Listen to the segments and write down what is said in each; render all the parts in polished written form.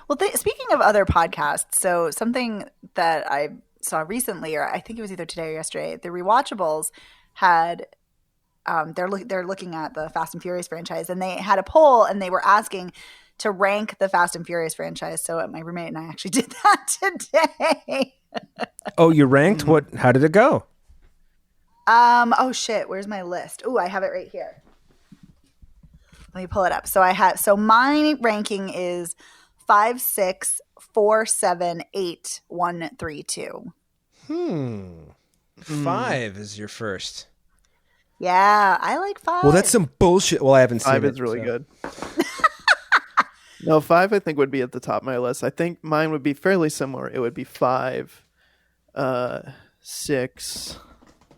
Well, speaking of other podcasts, so something that I saw recently, or I think it was either today or yesterday, the Rewatchables had they're looking at the Fast and Furious franchise, and they had a poll, and they were asking to rank the Fast and Furious franchise. So my roommate and I actually did that today. Oh, you ranked? What? How did it go? Oh shit, where's my list? Oh, I have it right here. Let me pull it up. So my ranking is 5, 6, 4, 7, 8, 1, 3, 2. 5 is your first. Yeah, I like 5. Well, that's some bullshit. Well, I haven't seen it. 5 is really good. No, 5 I think would be at the top of my list. I think mine would be fairly similar. It would be 5, 6.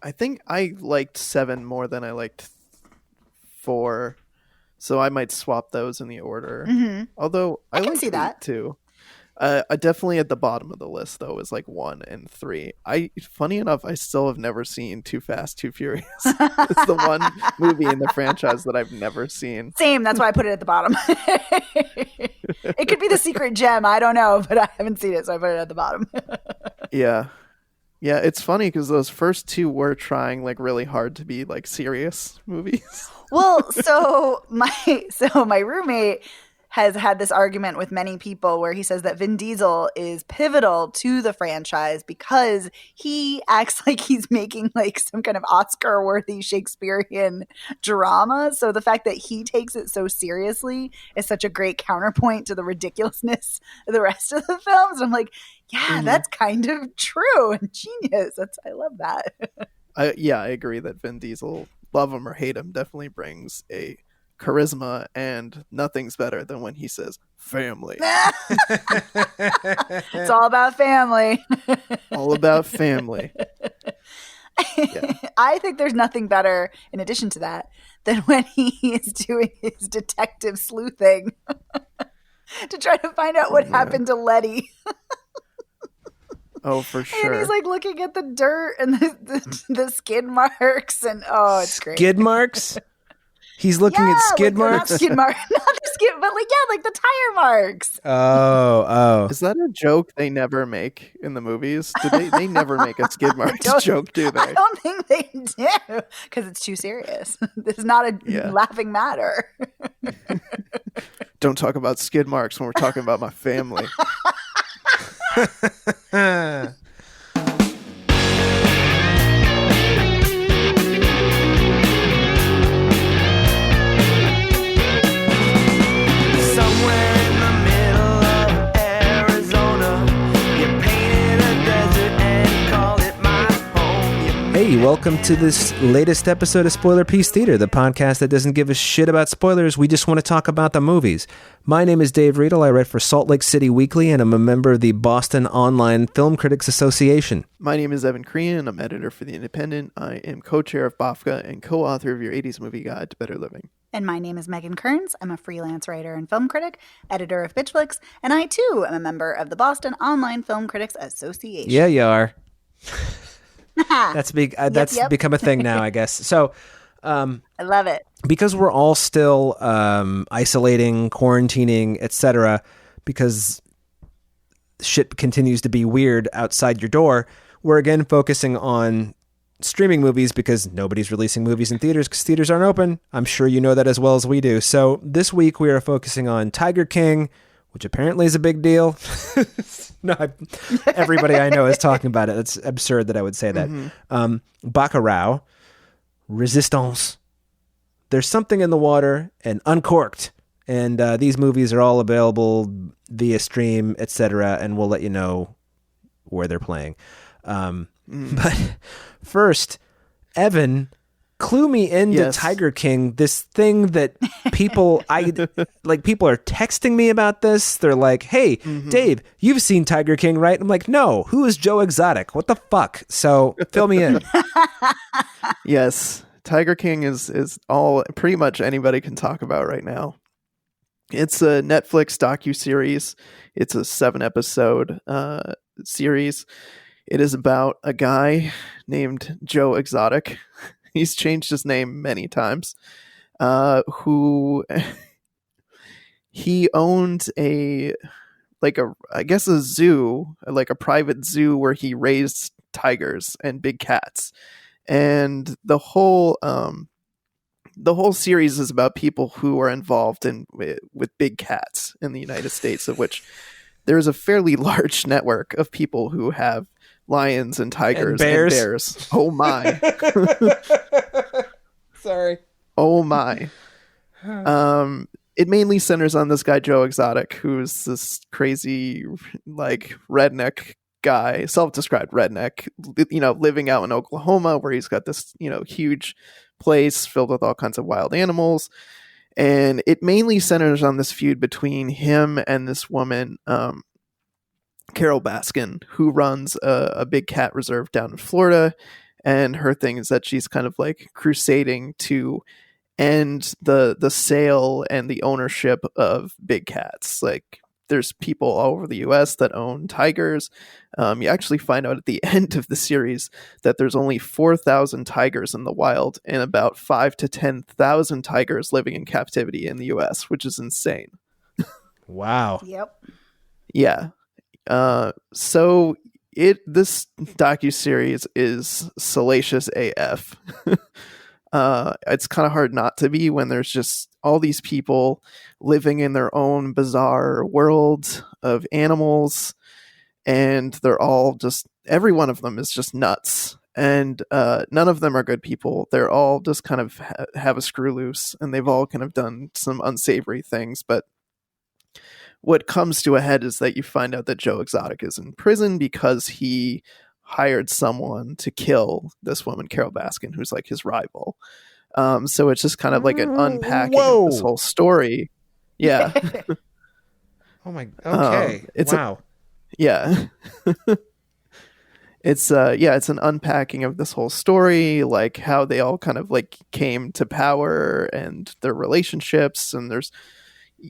I think I liked 7 more than I liked 4. So I might swap those in the order. Mm-hmm. Although I can like see that too. I definitely at the bottom of the list though is like 1 and 3. Funny enough, I still have never seen Too Fast, Too Furious. It's the one movie in the franchise that I've never seen. Same. That's why I put it at the bottom. It could be the secret gem. I don't know, but I haven't seen it, so I put it at the bottom. Yeah. Yeah, it's funny because those first 2 were trying like really hard to be like serious movies. Well, so my roommate has had this argument with many people where he says that Vin Diesel is pivotal to the franchise because he acts like he's making like some kind of Oscar-worthy Shakespearean drama. So the fact that he takes it so seriously is such a great counterpoint to the ridiculousness of the rest of the films. I'm like, yeah, that's kind of true and genius. I love that. I agree that Vin Diesel, love him or hate him, definitely brings a charisma, and nothing's better than when he says family. It's all about family. All about family. Yeah. I think there's nothing better, in addition to that, than when he is doing his detective sleuthing to try to find out what happened to Letty. Oh, for sure. And he's like looking at the dirt and the skid marks, and it's great. Skid marks? He's looking at skid marks? Not skid marks. Not the skid, but like the tire marks. Oh. Is that a joke they never make in the movies? They never make a skid marks joke, do they? I don't think they do, because it's too serious. This is not a laughing matter. Don't talk about skid marks when we're talking about my family. Hey, welcome to this latest episode of Spoiler Piece Theater, the podcast that doesn't give a shit about spoilers. We just want to talk about the movies. My name is Dave Riedel. I write for Salt Lake City Weekly, and I'm a member of the Boston Online Film Critics Association. My name is Evan Crean. I'm editor for The Independent. I am co-chair of BAFCA and co-author of your 80s movie guide to better living. And my name is Megan Kearns. I'm a freelance writer and film critic, editor of Bitchflix, and I too am a member of the Boston Online Film Critics Association. Yeah, you are. That's become a thing now, I guess. So, I love it because we're all still isolating, quarantining, etc. Because shit continues to be weird outside your door. We're again focusing on streaming movies because nobody's releasing movies in theaters because theaters aren't open. I'm sure you know that as well as we do. So this week we are focusing on Tiger King, which apparently is a big deal. No, everybody I know is talking about it. It's absurd that I would say that. Mm-hmm. Bacurau, Resistance, There's Something in the Water, and Uncorked. And these movies are all available via stream, etc. And we'll let you know where they're playing. But first, Evan, clue me into Tiger King, this thing that people people are texting me about this. They're like, hey, Dave, you've seen Tiger King, right? I'm like, no, who is Joe Exotic? What the fuck? So fill me in. Yes, Tiger King is all pretty much anybody can talk about right now. It's a Netflix docuseries. It's a 7-episode series. It is about a guy named Joe Exotic. He's changed his name many times. Who he owned a I guess a zoo, like a private zoo where he raised tigers and big cats. And the whole series is about people who are involved with big cats in the United States, of which there's a fairly large network of people who have lions and tigers and bears. Oh my. Sorry. Oh my. It mainly centers on this guy Joe Exotic, who's this crazy like redneck guy, self-described redneck, living out in Oklahoma, where he's got this huge place filled with all kinds of wild animals. And it mainly centers on this feud between him and this woman, Carol Baskin, who runs a big cat reserve down in Florida. And her thing is that she's kind of like crusading to end the sale and the ownership of big cats. Like, there's people all over the US that own tigers. You actually find out at the end of the series that there's only 4,000 tigers in the wild and about 5,000 to 10,000 tigers living in captivity in the US, which is insane. Wow. Yep. Yeah. So this docuseries is salacious AF. It's kind of hard not to be when there's just all these people living in their own bizarre world of animals, and they're all just, every one of them is just nuts, and none of them are good people. They're all just kind of have a screw loose, and they've all kind of done some unsavory things. But what comes to a head is that you find out that Joe Exotic is in prison because he hired someone to kill this woman, Carol Baskin, who's like his rival. So it's just kind of like an unpacking of this whole story. Yeah. Oh my. Okay. Wow. Yeah. It's an unpacking of this whole story, like how they all kind of like came to power and their relationships. And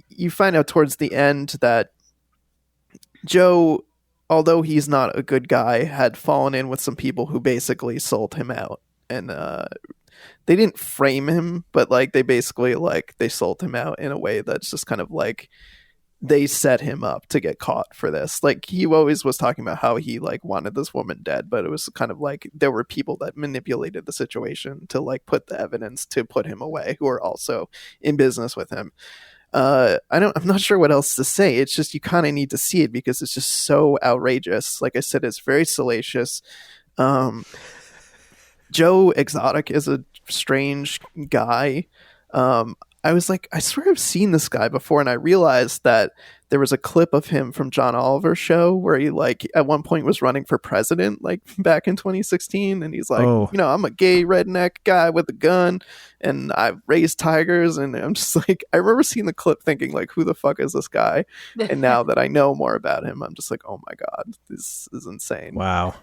you find out towards the end that Joe, although he's not a good guy, had fallen in with some people who basically sold him out. And they didn't frame him, but like they basically like they sold him out in a way that's just kind of like they set him up to get caught for this. Like, he always was talking about how he like wanted this woman dead, but it was kind of like there were people that manipulated the situation to like put the evidence to put him away, who are also in business with him. I'm not sure what else to say. It's just, you kind of need to see it because it's just so outrageous. Like I said, it's very salacious. Joe Exotic is a strange guy. I was like, I swear I've seen this guy before, and I realized that there was a clip of him from John Oliver's show where he like at one point was running for president, like back in 2016, and he's like, I'm a gay redneck guy with a gun, and I've raised tigers, and I'm just like, I remember seeing the clip thinking like, who the fuck is this guy? And now that I know more about him, I'm just like, oh my god, this is insane. Wow.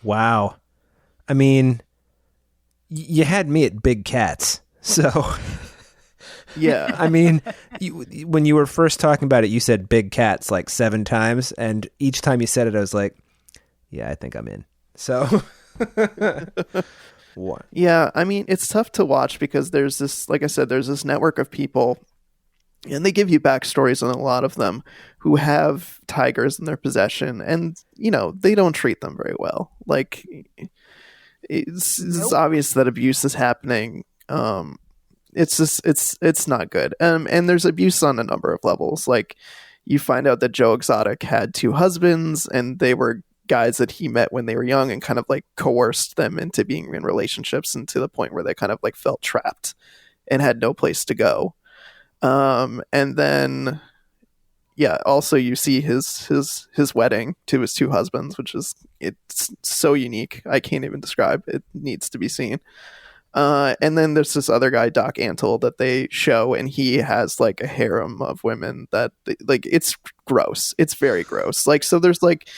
Wow. I mean, you had me at big cats, so. Yeah. I mean, when you were first talking about it, you said big cats like 7 times, and each time you said it, I was like, yeah, I think I'm in. So, what? Yeah, I mean, it's tough to watch because there's this, like I said, there's this network of people, and they give you backstories on a lot of them who have tigers in their possession, and, they don't treat them very well. Like, it's obvious that abuse is happening. It's just, it's not good. And there's abuse on a number of levels. Like, you find out that Joe Exotic had 2 husbands, and they were guys that he met when they were young and kind of like coerced them into being in relationships, and to the point where they kind of like felt trapped and had no place to go. And then, yeah, also you see his wedding to his 2 husbands, which is, it's so unique. I can't even describe. It needs to be seen. And then there's this other guy, Doc Antle, that they show, and he has like a harem of women that like, it's gross. It's very gross. Like, so there's like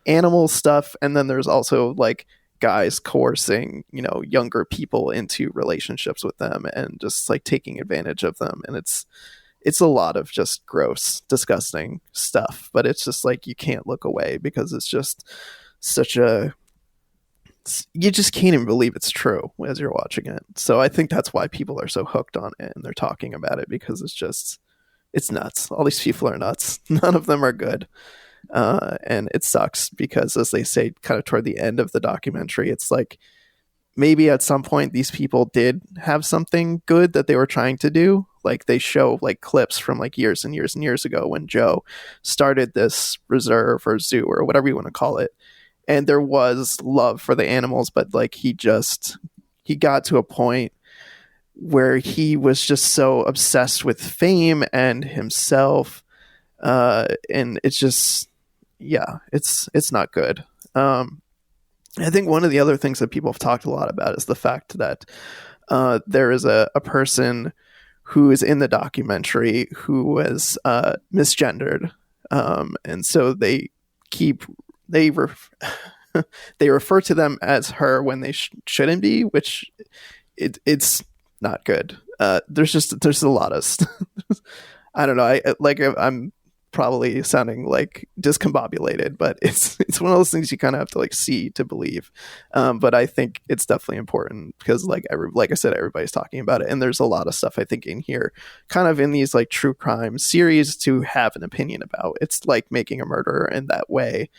animal stuff, and then there's also like guys coercing, younger people into relationships with them and just like taking advantage of them. And it's a lot of just gross, disgusting stuff, but it's just like, you can't look away because it's just such you just can't even believe it's true as you're watching it. So I think that's why people are so hooked on it, and they're talking about it, because it's just It's nuts. All these people are nuts. None of them are good. And it sucks because, as they say kind of toward the end of the documentary, it's like maybe at some point these people did have something good that they were trying to do. Like they show like clips from like years and years and years ago when Joe started this reserve or zoo or whatever you want to call it. And there was love for the animals, but like he got to a point where he was just so obsessed with fame and himself. And it's just, yeah, it's not good. I think one of the other things that people have talked a lot about is the fact that there is a person who is in the documentary who was misgendered. And so they refer to them as her when they shouldn't be, which it's not good. There's a lot of I don't know. I'm probably sounding like discombobulated, but it's one of those things you kind of have to like see to believe. But I think it's definitely important because like I said, everybody's talking about it, and there's a lot of stuff I think in here, kind of in these like true crime series to have an opinion about. It's like Making a Murderer in that way.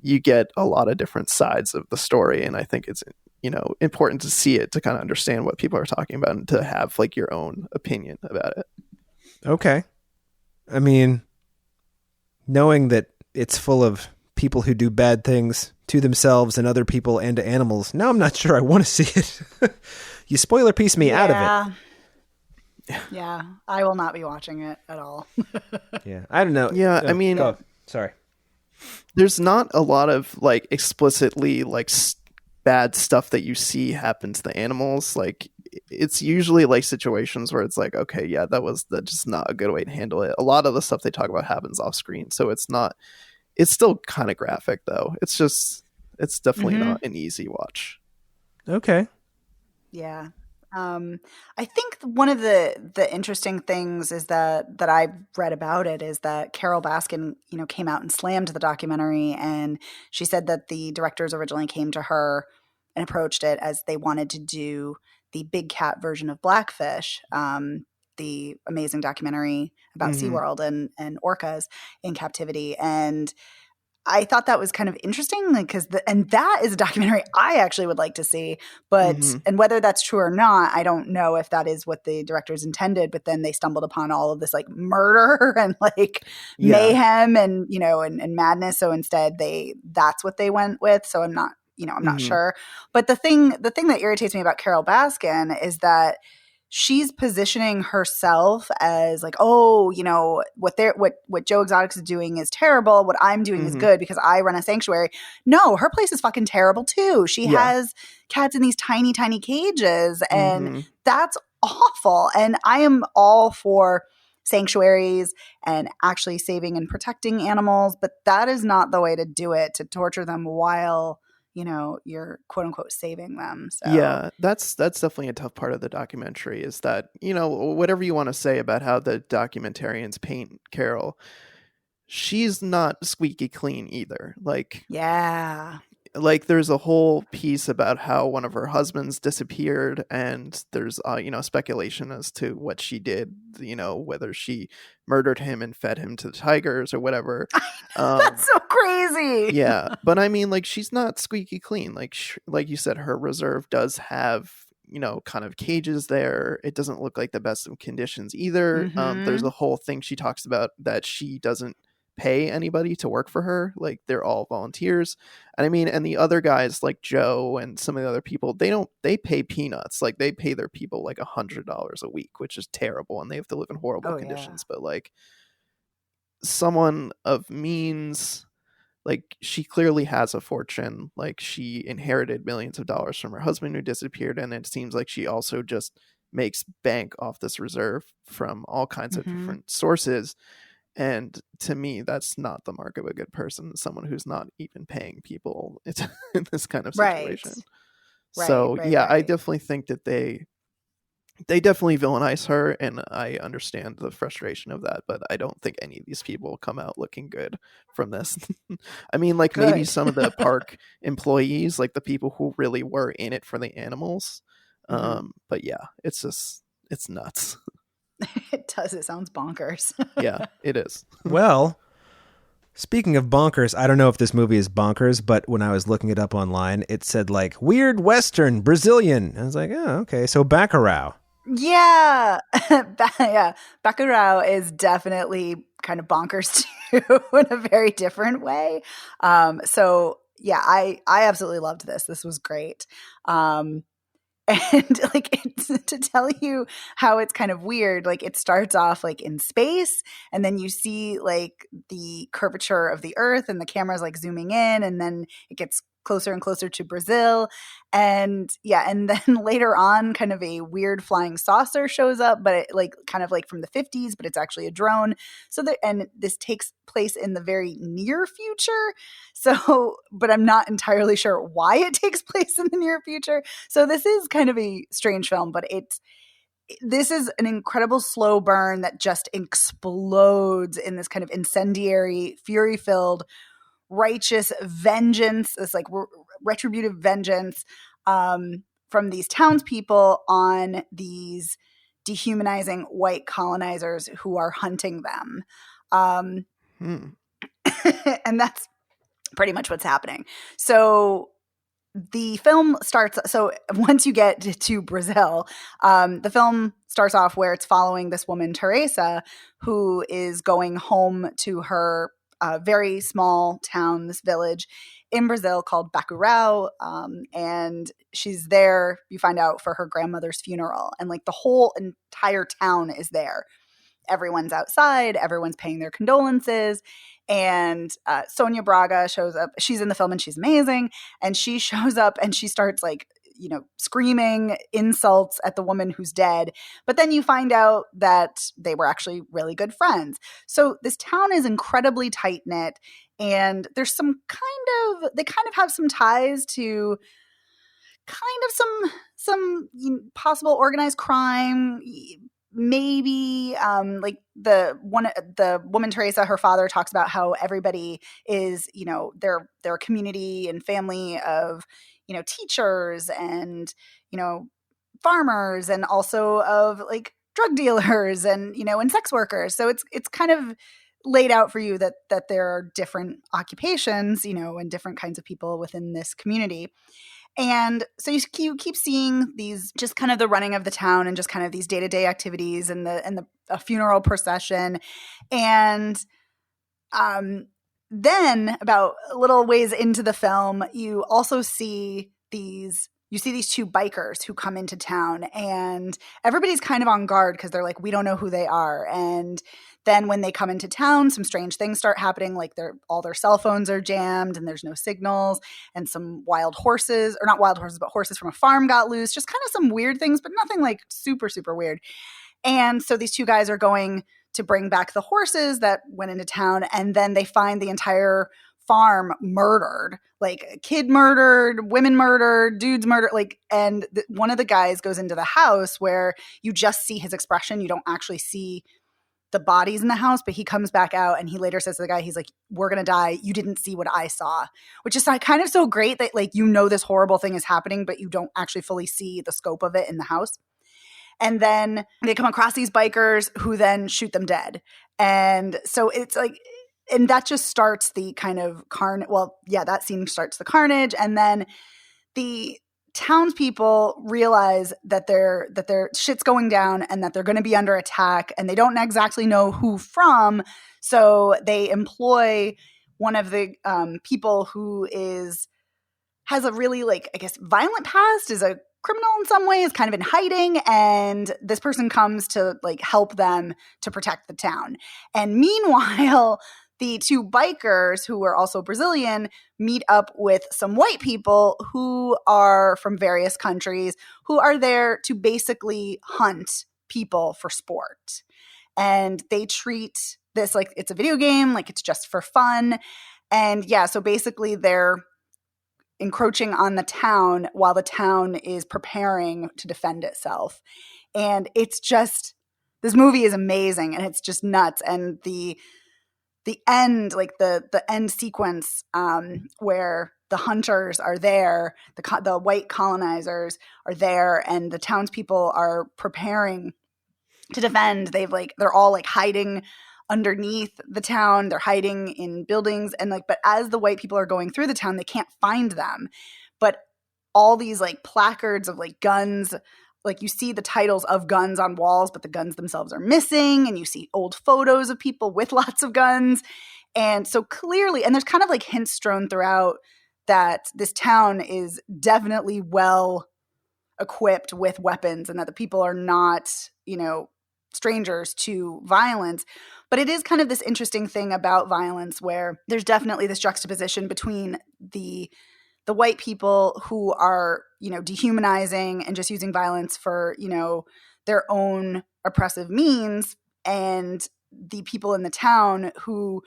You get a lot of different sides of the story, and I think it's important to see it to kind of understand what people are talking about and to have like your own opinion about it. Okay. I mean, knowing that it's full of people who do bad things to themselves and other people and to animals, now I'm not sure I want to see it. You spoiler piece me out of it. Yeah, I will not be watching it at all. Yeah, I don't know. Yeah, I mean, sorry. There's not a lot of like explicitly like bad stuff that you see happen to the animals. Like it's usually like situations where it's like, okay, yeah, that's just not a good way to handle it. A lot of the stuff they talk about happens off screen, so it's still kind of graphic though. It's definitely not an easy watch. Okay. Yeah. I think one of the interesting things is that I've read about it is that Carol Baskin, came out and slammed the documentary, and she said that the directors originally came to her and approached it as they wanted to do the big cat version of Blackfish, the amazing documentary about SeaWorld and orcas in captivity. And I thought that was kind of interesting because that is a documentary I actually would like to see, but and whether that's true or not, I don't know if that is what the directors intended, but then they stumbled upon all of this like murder and like mayhem and, and madness. So instead that's what they went with. So I'm not, I'm not sure. But the thing that irritates me about Carol Baskin is that she's positioning herself as like, oh, what Joe Exotics is doing is terrible. What I'm doing is good because I run a sanctuary. No, her place is fucking terrible too. She has cats in these tiny, tiny cages, and that's awful. And I am all for sanctuaries and actually saving and protecting animals, but that is not the way to do it, to torture them while you're quote unquote saving them. So yeah, that's definitely a tough part of the documentary is that, whatever you want to say about how the documentarians paint Carol, she's not squeaky clean either. Like, yeah. Like there's a whole piece about how one of her husbands disappeared, and there's speculation as to what she did, whether she murdered him and fed him to the tigers or whatever. That's so crazy. Yeah, but I mean, like, she's not squeaky clean. Like you said, her reserve does have kind of cages there. It doesn't look like the best of conditions either. There's a whole thing she talks about that she doesn't pay anybody to work for her. Like they're all volunteers. And I mean, and the other guys like Joe and some of the other people, they pay peanuts. Like they pay their people like $100 a week, which is terrible, and they have to live in horrible conditions. But like someone of means, like she clearly has a fortune. Like she inherited millions of dollars from her husband who disappeared, and it seems like she also just makes bank off this reserve from all kinds of different sources. And to me, that's not the mark of a good person, someone who's not even paying people in this kind of situation. I definitely think that they definitely villainize her, and I understand the frustration of that, but I don't think any of these people come out looking good from this. I mean, like maybe some of the park employees, like the people who really were in it for the animals. But yeah, it's nuts. It does. It sounds bonkers. Yeah, it is. Well, speaking of bonkers, I don't know if this movie is bonkers, but when I was looking it up online, it said like weird Western Brazilian. I was like, oh, okay. So Bacurau. Yeah. Yeah. Bacurau is definitely kind of bonkers too in a very different way. So yeah, I absolutely loved this. This was great. And like it's, to tell you how it's kind of weird, like it starts off like in space, and then you see like the curvature of the earth and the camera's like zooming in, and then it gets closer and closer to Brazil. And yeah, and then later on kind of a weird flying saucer shows up, but it like kind of like from the 50s, but it's actually a drone. So that, and this takes place in the very near future. So, but I'm not entirely sure why it takes place in the near future. So this is kind of a strange film, but this is an incredible slow burn that just explodes in this kind of incendiary, fury-filled, righteous vengeance, this like retributive vengeance from these townspeople on these dehumanizing white colonizers who are hunting them. And that's pretty much what's happening. So the film starts, so once you get to Brazil, the film starts off where it's following this woman, Teresa, who is going home to her very small town, this village in Brazil called Bacurau. And she's there, you find out, for her grandmother's funeral. And like the whole entire town is there. Everyone's outside, everyone's paying their condolences. And Sonia Braga shows up. She's in the film and she's amazing. And she shows up and she starts like, you know, screaming insults at the woman who's dead. But then you find out that they were actually really good friends. So this town is incredibly tight knit. And there's some they kind of have some ties to kind of some possible organized crime. Maybe like the woman Teresa, her father talks about how everybody is, you know, they're a community and family of, you know, teachers and, you know, farmers, and also of like drug dealers and, you know, and sex workers. So it's kind of laid out for you that there are different occupations, you know, and different kinds of people within this community. And so you keep seeing these, just kind of the running of the town and just kind of these day-to-day activities and the funeral procession. And then about a little ways into the film, you also see these two bikers who come into town, and everybody's kind of on guard because they're like, we don't know who they are. And then when they come into town, some strange things start happening, like all their cell phones are jammed and there's no signals, and some wild horses, or not wild horses, but horses from a farm got loose, just kind of some weird things, but nothing like super, super weird. And so these two guys are going to bring back the horses that went into town, and then they find the entire farm murdered, like a kid murdered, women murdered, dudes murdered, like, and one of the guys goes into the house where you just see his expression. You don't actually see the bodies in the house, but he comes back out and he later says to the guy, he's like, we're going to die. You didn't see what I saw, which is kind of so great that like, you know, this horrible thing is happening, but you don't actually fully see the scope of it in the house. And then they come across these bikers who then shoot them dead. And so it's like, and that just starts the kind of that scene starts the carnage. And then the townspeople realize that their shit's going down and that they're going to be under attack, and they don't exactly know who from. So they employ one of the people who has a really, like, I guess, violent past, is a criminal in some way, is kind of in hiding, and this person comes to like help them to protect the town. And meanwhile, the two bikers, who are also Brazilian, meet up with some white people who are from various countries, who are there to basically hunt people for sport. And they treat this like it's a video game, like it's just for fun. And yeah, so basically they're encroaching on the town while the town is preparing to defend itself. And it's just, this movie is amazing, and it's just nuts. And the end, like the end sequence where the hunters are there, the white colonizers are there, and the townspeople are preparing to defend. They're all like hiding underneath the town. They're hiding in buildings, and like, but as the white people are going through the town, they can't find them. But all these like placards of like guns, like you see the titles of guns on walls, but the guns themselves are missing, and you see old photos of people with lots of guns. And so clearly, and there's kind of like hints strewn throughout that this town is definitely well equipped with weapons, and that the people are not, strangers to violence. But it is kind of this interesting thing about violence where there's definitely this juxtaposition between the white people who are, dehumanizing and just using violence for, their own oppressive means, and the people in the town who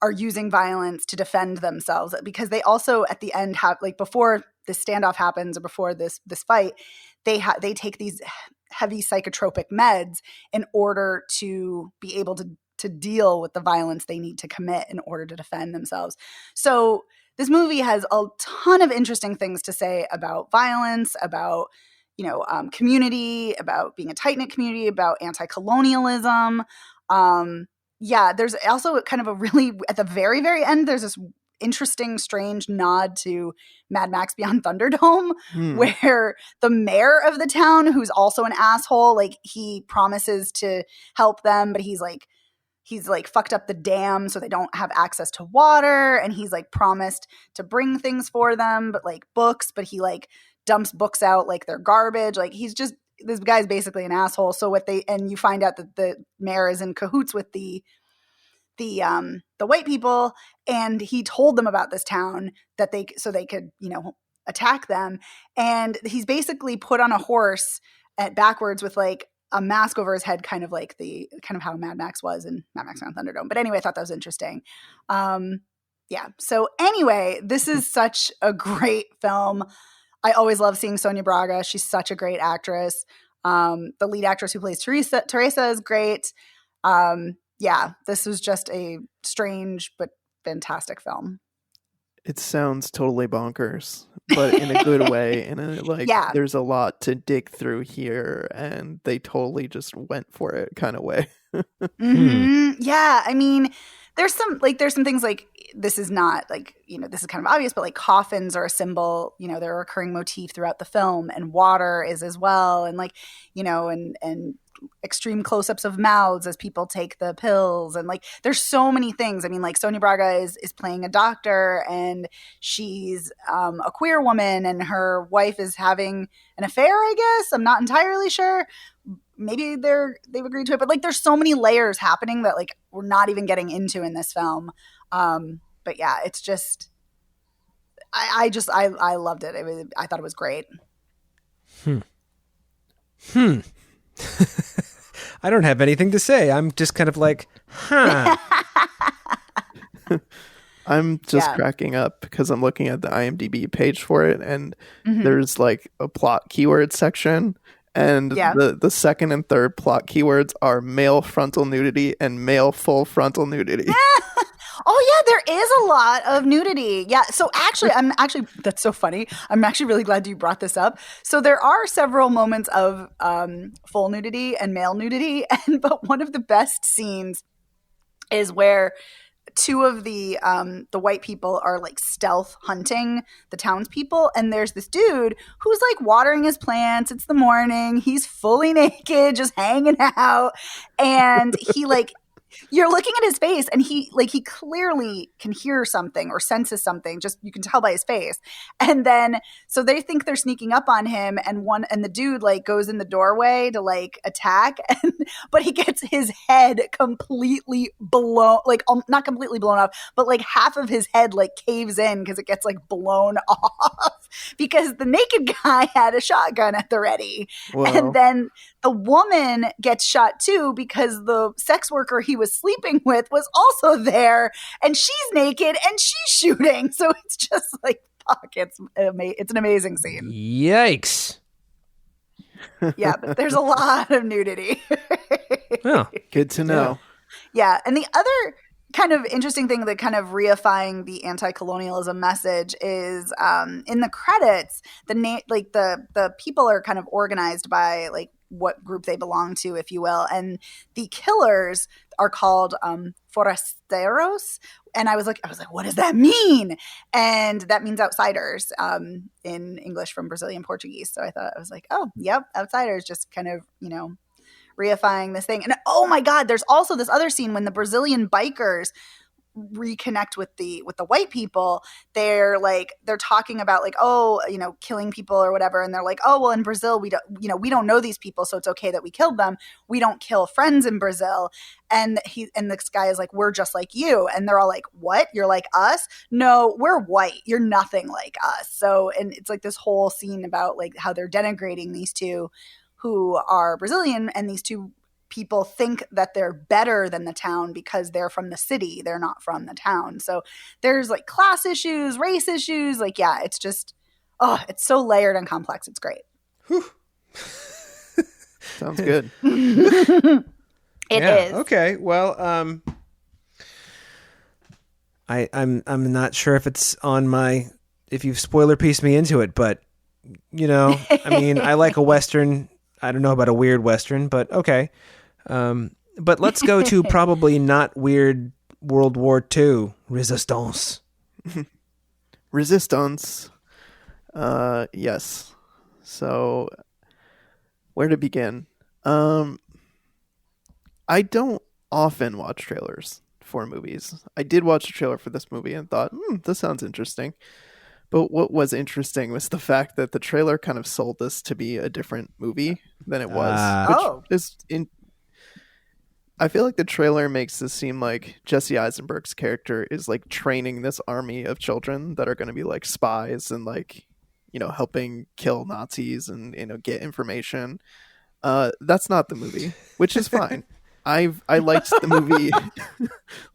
are using violence to defend themselves, because they also at the end have, like, before this standoff happens or before this fight, they take these heavy psychotropic meds in order to be able to deal with the violence they need to commit in order to defend themselves. So this movie has a ton of interesting things to say about violence, about, community, about being a tight-knit community, about anti-colonialism. There's also kind of a really, at the very, very end, there's this interesting, strange nod to Mad Max Beyond Thunderdome, where the mayor of the town, who's also an asshole, like, he promises to help them, but he's fucked up the dam so they don't have access to water, and he's like promised to bring things for them, but like books, but he like dumps books out like they're garbage. Like, he's just, this guy's basically an asshole. So and you find out that the mayor is in cahoots with the white people, and he told them about this town so they could, attack them. And he's basically put on a horse backwards with like a mask over his head, kind of how Mad Max was in Mad Max on Thunderdome. But anyway, I thought that was interesting. So anyway, this is such a great film. I always love seeing Sonia Braga. She's such a great actress. The lead actress who plays Teresa is great. This was just a strange but fantastic film. It sounds totally bonkers, but in a good way. There's a lot to dig through here, and they totally just went for it kind of way. Mm-hmm. Yeah, I mean, there's some things like, this is not like, this is kind of obvious, but like coffins are a symbol, they're a recurring motif throughout the film, and water is as well, and like, and extreme close-ups of mouths as people take the pills, and like there's so many things. I mean, like, Sonia Braga is playing a doctor, and she's a queer woman, and her wife is having an affair, I guess. I'm not entirely sure. Maybe they've agreed to it, but like there's so many layers happening that like we're not even getting into in this film. But yeah, it's just I loved it. I thought it was great. I don't have anything to say. I'm just kind of like, I'm just cracking up because I'm looking at the IMDb page for it, and there's like a plot keyword section, and the second and third plot keywords are male frontal nudity and male full frontal nudity. Oh yeah, there is a lot of nudity. Yeah. So actually, that's so funny. I'm actually really glad you brought this up. So there are several moments of full nudity and male nudity, but one of the best scenes is where two of the white people are like stealth hunting the townspeople, and there's this dude who's like watering his plants. It's the morning. He's fully naked, just hanging out, and he like, you're looking at his face, and he clearly can hear something or senses something. Just, you can tell by his face. And then, so they think they're sneaking up on him, and the dude like goes in the doorway to like attack, but he gets his head completely blown, like not completely blown off, but like half of his head like caves in because it gets like blown off because the naked guy had a shotgun at the ready. Whoa. And then the woman gets shot too because the sex worker he was sleeping with was also there, and she's naked and she's shooting. So it's just like, fuck, it's an amazing scene. Yikes. Yeah, but there's a lot of nudity. Oh, good to know. Yeah, and the other kind of interesting thing that kind of reifying the anti-colonialism message is in the credits, the people are kind of organized by like what group they belong to, if you will. And the killers are called forasteros. And I was like, what does that mean? And that means outsiders in English from Brazilian Portuguese. So I was like, oh, yep, outsiders, just kind of, reifying this thing. And oh my God, there's also this other scene when the Brazilian bikers reconnect with the white people. They're talking about killing people or whatever, and they're like, oh well, in Brazil we don't know these people, so it's okay that we killed them. We don't kill friends in Brazil. And this guy is like, we're just like you. And they're all like, what? You're like us? No, we're white. You're nothing like us. So, and it's like this whole scene about like how they're denigrating these two who are Brazilian, and these two people think that they're better than the town because they're from the city. They're not from the town. So there's like class issues, race issues. Like, yeah, it's just, it's so layered and complex. It's great. Sounds good. It is. Okay. Well, I'm not sure if it's on if you've spoiler pieced me into it, but I mean, I like a Western. I don't know about a weird Western, but okay. But let's go to probably not weird World War II. Resistance. Resistance. Yes. So, where to begin? I don't often watch trailers for movies. I did watch a trailer for this movie and thought, this sounds interesting. But what was interesting was the fact that the trailer kind of sold this to be a different movie than it was. I feel like the trailer makes this seem like Jesse Eisenberg's character is like training this army of children that are going to be like spies and like, helping kill Nazis and, get information. That's not the movie, which is fine. I liked the movie.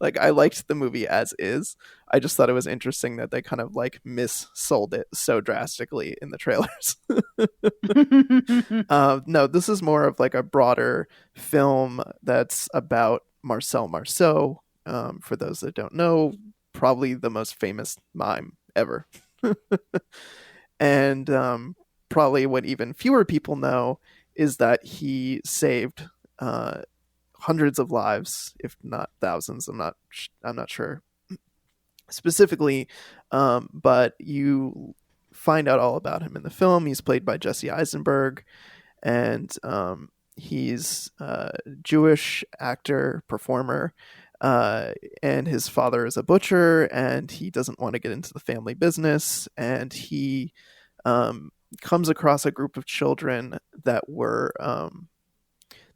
I liked the movie as is. I just thought it was interesting that they kind of like missold it so drastically in the trailers. No, this is more of like a broader film that's about Marcel Marceau. For those that don't know, probably the most famous mime ever. And probably what even fewer people know is that he saved hundreds of lives, if not thousands. I'm not sure specifically, but you find out all about him in the film. He's played by Jesse Eisenberg, and he's a Jewish actor, performer, and his father is a butcher, and he doesn't want to get into the family business, and he comes across a group of children that were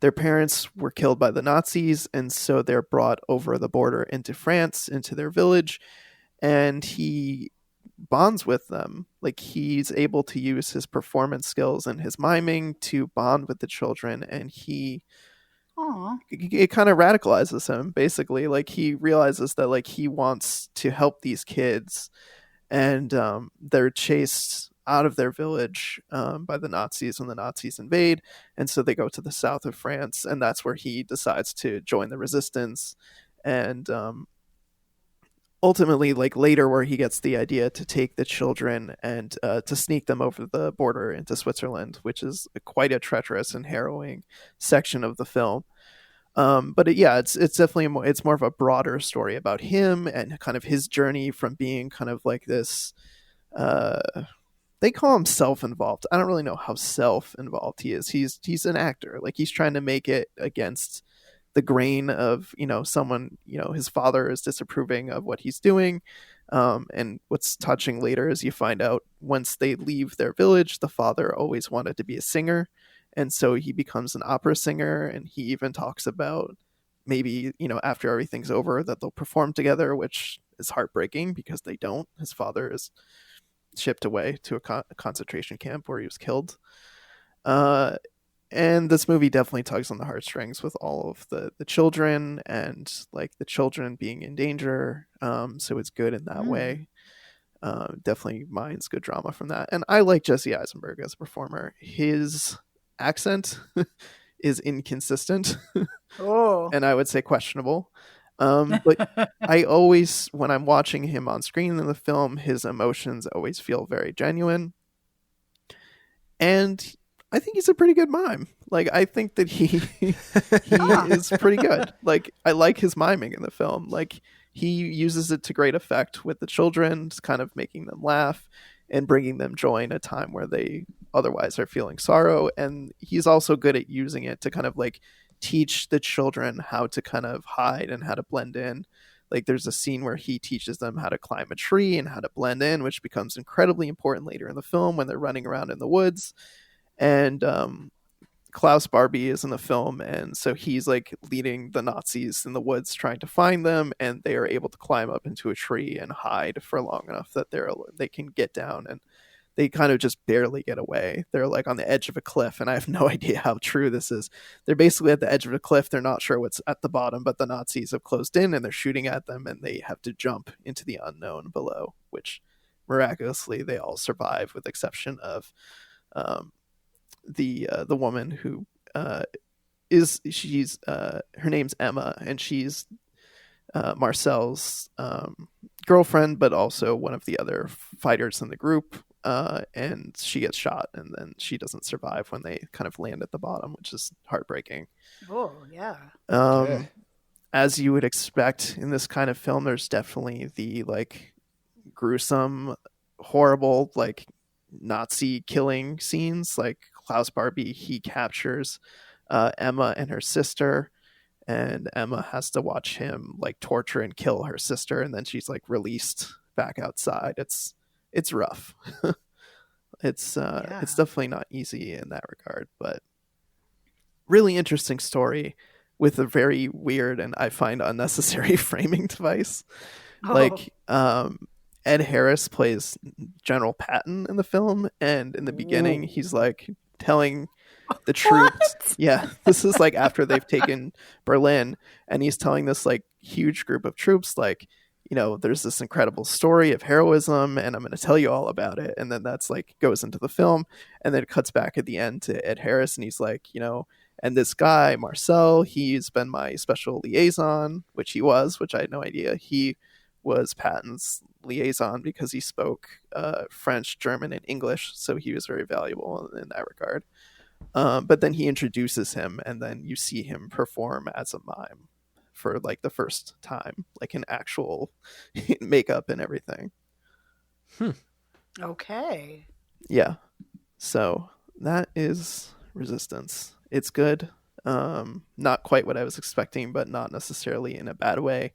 their parents were killed by the Nazis, and so they're brought over the border into France, into their village, and he bonds with them. Like, he's able to use his performance skills and his miming to bond with the children, and it kind of radicalizes him, basically. Like, he realizes that like he wants to help these kids, and they're chased out of their village by the Nazis when the Nazis invade, and so they go to the south of France, and that's where he decides to join the resistance. And ultimately, like later, where he gets the idea to take the children and to sneak them over the border into Switzerland, which is quite a treacherous and harrowing section of the film. But it's definitely it's more of a broader story about him and kind of his journey from being kind of like this they call him self-involved. I don't really know how self-involved he is. He's an actor. Like, he's trying to make it against the grain of, someone, his father is disapproving of what he's doing. And what's touching later is you find out once they leave their village, the father always wanted to be a singer. And so he becomes an opera singer. And he even talks about maybe, after everything's over, that they'll perform together, which is heartbreaking because they don't. His father is shipped away to a concentration camp where he was killed. And this movie definitely tugs on the heartstrings with all of the children and like the children being in danger. So it's good in that way. Definitely mines good drama from that. And I like Jesse Eisenberg as a performer. His accent is inconsistent and I would say questionable. But I always, when I'm watching him on screen in the film, his emotions always feel very genuine. And I think he's a pretty good mime. Like, I think that he is pretty good. Like, I like his miming in the film. Like, he uses it to great effect with the children, just kind of making them laugh and bringing them joy in a time where they otherwise are feeling sorrow. And he's also good at using it to kind of like teach the children how to kind of hide and how to blend in. Like, there's a scene where he teaches them how to climb a tree and how to blend in, which becomes incredibly important later in the film when they're running around in the woods. And Klaus Barbie is in the film, and so he's like leading the Nazis in the woods trying to find them, and they are able to climb up into a tree and hide for long enough that they can get down, and they kind of just barely get away. They're like on the edge of a cliff, and I have no idea how true this is. They're basically at the edge of a cliff. They're not sure what's at the bottom, but the Nazis have closed in and they're shooting at them, and they have to jump into the unknown below, which miraculously they all survive, with the exception of the woman who her name's Emma, and she's Marcel's girlfriend, but also one of the other fighters in the group, and she gets shot, and then she doesn't survive when they kind of land at the bottom, which is heartbreaking. Oh yeah. As you would expect in this kind of film, there's definitely the like gruesome, horrible, like Nazi killing scenes. Like, Klaus Barbie, he captures Emma and her sister, and Emma has to watch him like torture and kill her sister, and then she's like released back outside. It's rough. It's definitely not easy in that regard, but really interesting story with a very weird and I find unnecessary framing device. Like, Ed Harris plays General Patton in the film, and in the beginning he's like telling the troops, this is like after they've taken Berlin, and he's telling this like huge group of troops, like, you know, there's this incredible story of heroism, and I'm going to tell you all about it. And then that's like goes into the film, and then it cuts back at the end to Ed Harris, and he's like, you know, and this guy Marcel, he's been my special liaison, which I had no idea. He was Patton's liaison because he spoke French, German, and English, so he was very valuable in that regard. But then he introduces him, and then you see him perform as a mime for like the first time, like in actual makeup and everything. Okay. Yeah. So that is Resistance. It's good. Not quite what I was expecting, but not necessarily in a bad way.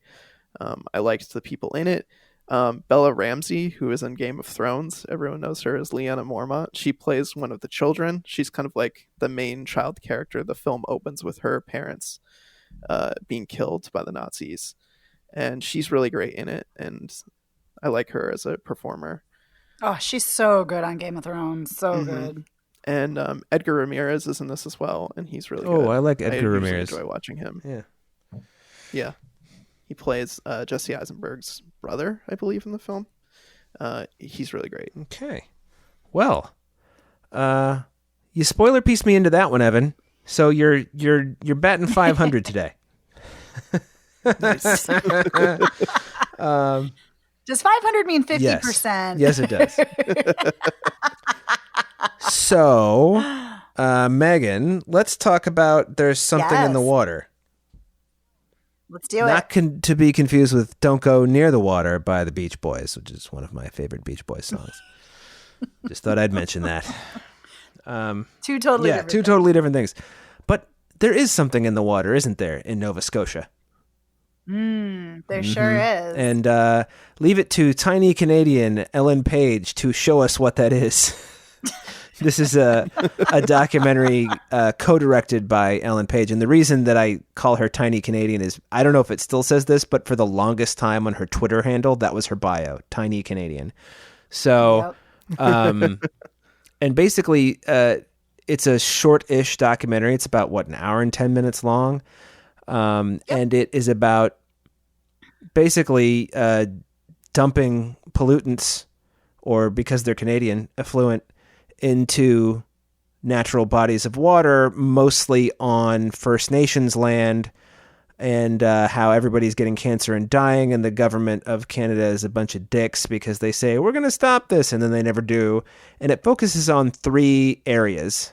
I liked the people in it. Bella Ramsey, who is in Game of Thrones, everyone knows her as Lyanna Mormont. She plays one of the children. She's kind of like the main child character. The film opens with her parents being killed by the Nazis, and she's really great in it, and I like her as a performer. Oh, she's so good on Game of Thrones. So good. And Edgar Ramirez is in this as well, and he's really good. Oh, I like Edgar Ramirez. I enjoy watching him. Yeah. He plays Jesse Eisenberg's brother, I believe, in the film. He's really great. Okay. Well, you spoiler pieced me into that one, Evan. So you're batting 500 today. Nice. Does 500 mean 50%? Yes, it does. So, Megan, let's talk about There's Something in the Water. Let's do Not to be confused with Don't Go Near the Water by the Beach Boys, which is one of my favorite Beach Boys songs. Just thought I'd mention that. Two totally different things. But there is something in the water, isn't there, in Nova Scotia? There sure is. And leave it to tiny Canadian Ellen Page to show us what that is. This is a documentary co-directed by Ellen Page. And the reason that I call her tiny Canadian is, I don't know if it still says this, but for the longest time on her Twitter handle, that was her bio, tiny Canadian. So, and basically, it's a short-ish documentary. It's about, an hour and 10 minutes long. And it is about basically dumping pollutants, or because they're Canadian, effluent, into natural bodies of water, mostly on First Nations land, and how everybody's getting cancer and dying, and the government of Canada is a bunch of dicks because they say, we're going to stop this, and then they never do. And it focuses on 3 areas.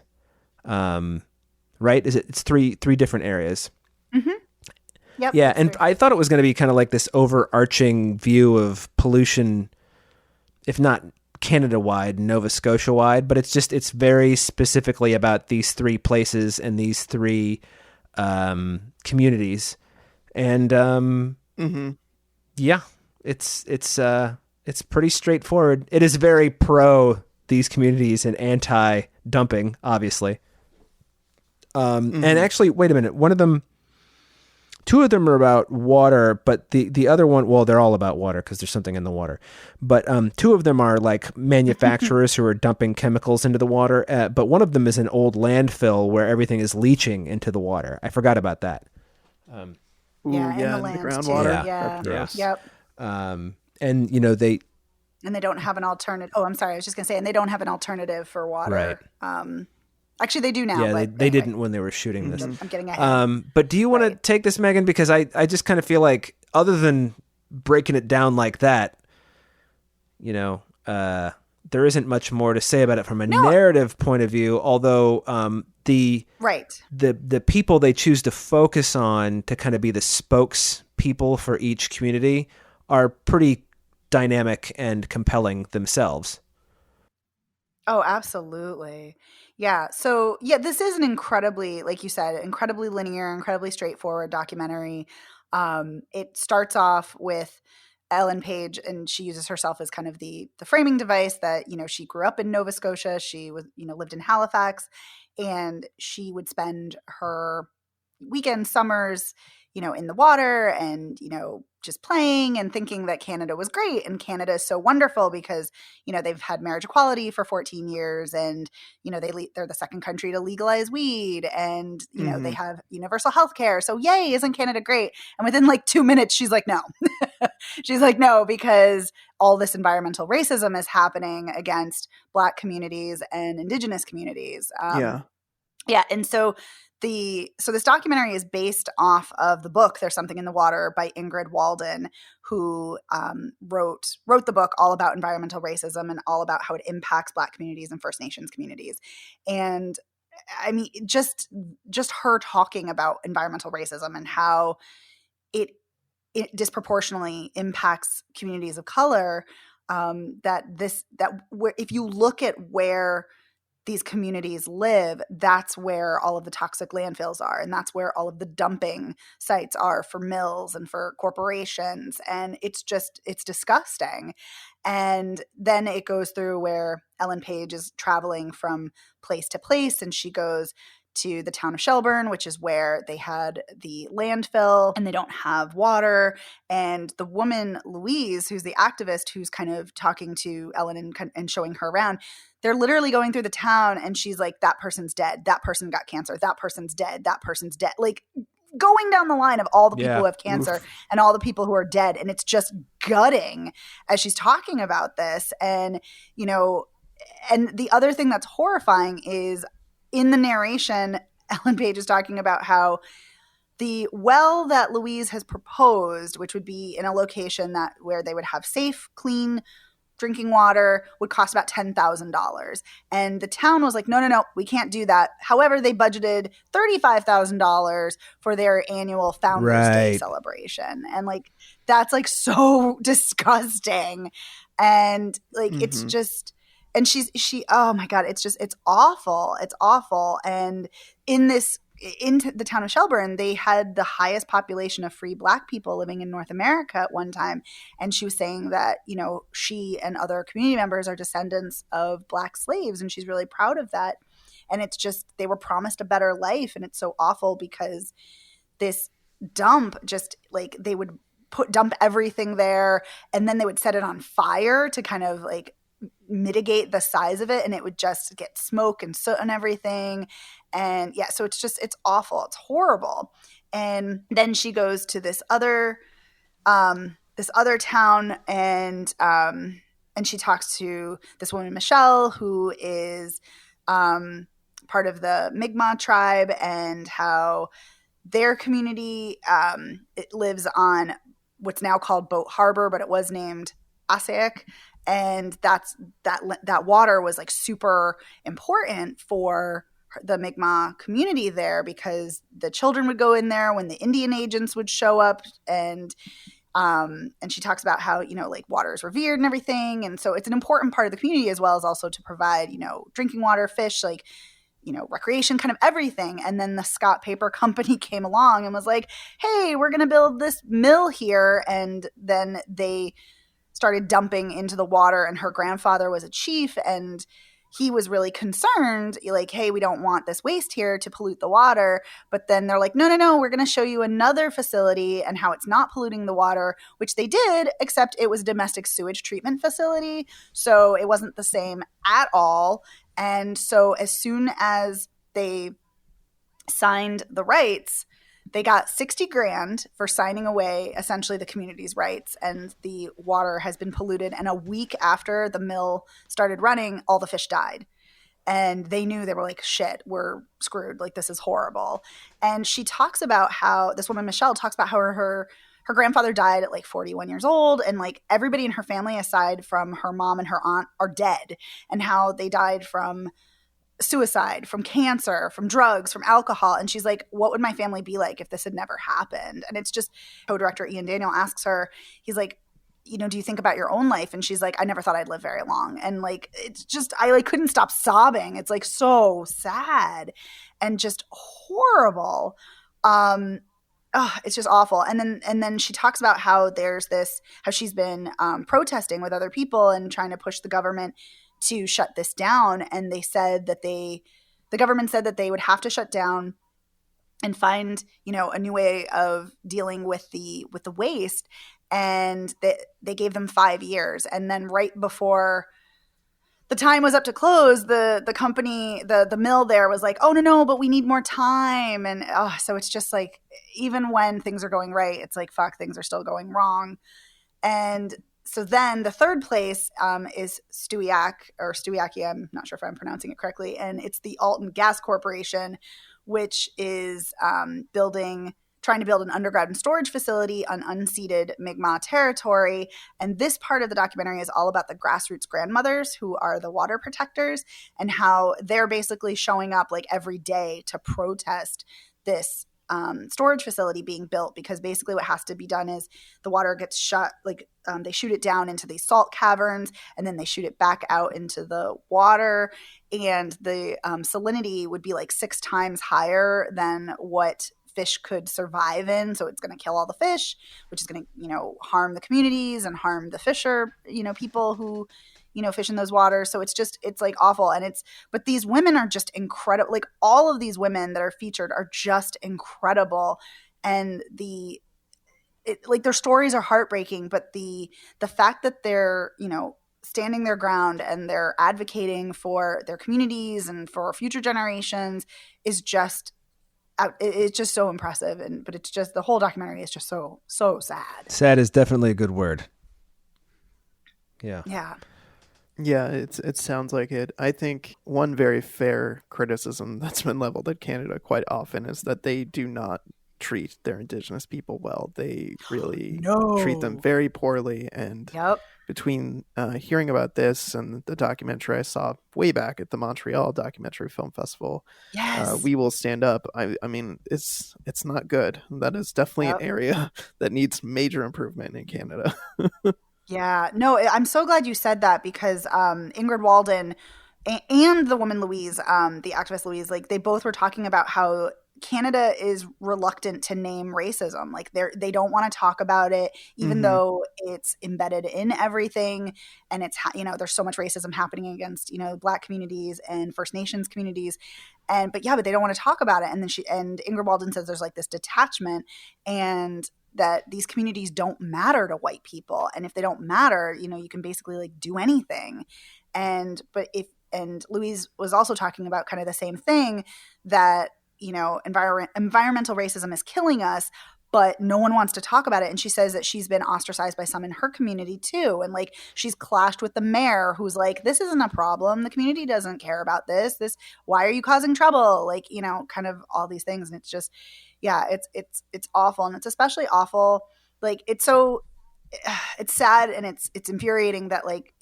right? It's three different areas. Mm-hmm. Yep. Yeah, and I thought it was going to be kind of like this overarching view of pollution, if not Canada-wide, Nova Scotia-wide, but it's very specifically about these three places and these three communities. And yeah, it's pretty straightforward. It is very pro these communities and anti-dumping, obviously. And actually, wait a minute. Two of them are about water, but the other one, well, they're all about water because there's something in the water. But two of them are like manufacturers who are dumping chemicals into the water. But one of them is an old landfill where everything is leaching into the water. I forgot about that. In the groundwater. Yeah. Yep. And you know they don't have an alternative. Oh, I'm sorry. I was just gonna say, and they don't have an alternative for water. Right. Actually, they do now. Yeah, but they didn't when they were shooting this. I'm getting ahead. But do you want to take this, Megan? Because I just kind of feel like, other than breaking it down like that, you know, there isn't much more to say about it from a narrative point of view. Although the people they choose to focus on to kind of be the spokespeople for each community are pretty dynamic and compelling themselves. Oh, absolutely. Yeah. So, this is an incredibly, like you said, incredibly linear, incredibly straightforward documentary. It starts off with Ellen Page, and she uses herself as kind of the framing device that, you know, she grew up in Nova Scotia. She was, you know, lived in Halifax, and she would spend her weekend summers, you know, in the water and, you know, just playing and thinking that Canada was great. And Canada is so wonderful because, you know, they've had marriage equality for 14 years and, you know, they're the second country to legalize weed and, you know, they have universal health care. So yay, isn't Canada great? And within like 2 minutes, she's like, no. She's like, no, because all this environmental racism is happening against Black communities and Indigenous communities. Yeah. And so this documentary is based off of the book There's Something in the Water by Ingrid Walden, who wrote the book all about environmental racism and all about how it impacts Black communities and First Nations communities. And I mean, just her talking about environmental racism and how it disproportionately impacts communities of color. If you look at where these communities live, that's where all of the toxic landfills are. And that's where all of the dumping sites are for mills and for corporations. And it's disgusting. And then it goes through where Ellen Page is traveling from place to place, and she goes to the town of Shelburne, which is where they had the landfill and they don't have water. And the woman, Louise, who's the activist who's kind of talking to Ellen and showing her around, they're literally going through the town and she's like, that person's dead. That person got cancer. That person's dead. That person's dead. Like going down the line of all the people who have cancer and all the people who are dead. And it's just gutting as she's talking about this. And, you know, and the other thing that's horrifying is in the narration, Ellen Page is talking about how the well that Louise has proposed, which would be in a location where they would have safe, clean drinking water, would cost about $10,000. And the town was like, no, we can't do that. However, they budgeted $35,000 for their annual Founders Day celebration. And like, that's like so disgusting. And like, it's just... And she, oh my God, it's awful. It's awful. And in the town of Shelburne, they had the highest population of free Black people living in North America at one time. And she was saying that, you know, she and other community members are descendants of Black slaves. And she's really proud of that. And it's just, they were promised a better life. And it's so awful because this dump just like, they would dump everything there and then they would set it on fire to kind of like mitigate the size of it, and it would just get smoke and soot and everything. And yeah, so it's awful. It's horrible. And then she goes to this other town and she talks to this woman, Michelle, who is part of the Mi'kmaq tribe, and how their community it lives on what's now called Boat Harbor, but it was named Assayak. And that water was like super important for the Mi'kmaq community there, because the children would go in there when the Indian agents would show up. And she talks about how, like water is revered and everything. And so it's an important part of the community, as well as also to provide, drinking water, fish, like, recreation, kind of everything. And then the Scott Paper Company came along and was like, hey, we're going to build this mill here. And then they started dumping into the water, and her grandfather was a chief, and he was really concerned, like, hey, we don't want this waste here to pollute the water. But then they're like, no, we're going to show you another facility and how it's not polluting the water, which they did, except it was a domestic sewage treatment facility. So it wasn't the same at all. And so as soon as they signed the rights, they got 60 grand for signing away essentially the community's rights, and the water has been polluted. And a week after the mill started running, all the fish died. And they knew, they were like, shit, we're screwed. Like, this is horrible. And she talks about how, this woman, Michelle, talks about how her grandfather died at like 41 years old. And like everybody in her family, aside from her mom and her aunt, are dead. And how they died from suicide, from cancer, from drugs, from alcohol. And she's like, what would my family be like if this had never happened? And it's just, co-director Ian Daniel asks her, he's like, do you think about your own life? And she's like, I never thought I'd live very long. And like, it's just, I like couldn't stop sobbing. It's like so sad and just horrible. It's just awful. And then she talks about how there's this, how she's been protesting with other people and trying to push the government to shut this down. And they said that the government said that they would have to shut down and find, a new way of dealing with the waste. And they gave them 5 years. And then right before the time was up to close, the company, the mill there was like, oh, no, but we need more time. And so it's just like, even when things are going right, it's like, fuck, things are still going wrong. And so then the third place is Stewiacke. I'm not sure if I'm pronouncing it correctly. And it's the Alton Gas Corporation, which is trying to build an underground storage facility on unceded Mi'kmaq territory. And this part of the documentary is all about the grassroots grandmothers, who are the water protectors, and how they're basically showing up like every day to protest this storage facility being built, because basically what has to be done is the water gets shut, like they shoot it down into these salt caverns, and then they shoot it back out into the water, and the salinity would be like 6 times higher than what fish could survive in. So it's going to kill all the fish, which is going to, harm the communities and harm the fisher, people who, fish in those waters. So it's like awful. And but these women are just incredible. Like, all of these women that are featured are just incredible. And their stories are heartbreaking, but the fact that they're, standing their ground and they're advocating for their communities and for future generations is just, it's just so impressive. But it's just, the whole documentary is just so sad. Sad is definitely a good word. Yeah. Yeah, it sounds like it. I think one very fair criticism that's been leveled at Canada quite often is that they do not treat their Indigenous people well. They really treat them very poorly. And between hearing about this and the documentary I saw way back at the Montreal Documentary Film Festival, We Will Stand Up, I mean, it's not good. That is definitely an area that needs major improvement in Canada. Yeah, no, I'm so glad you said that, because Ingrid Walden and the woman Louise, the activist Louise, like, they both were talking about how Canada is reluctant to name racism. Like, they don't want to talk about it, even though it's embedded in everything. And it's, there's so much racism happening against, Black communities and First Nations communities. But they don't want to talk about it. And then Ingrid Walden says there's like this detachment, and that these communities don't matter to white people. And if they don't matter, you can basically like do anything. And Louise was also talking about kind of the same thing, that, environmental racism is killing us, but no one wants to talk about it. And she says that she's been ostracized by some in her community too. And like, she's clashed with the mayor, who's like, this isn't a problem. The community doesn't care about this. Why are you causing trouble? Like, kind of all these things. And it's just, it's awful. And it's especially awful. Like, it's sad, and it's infuriating that, like,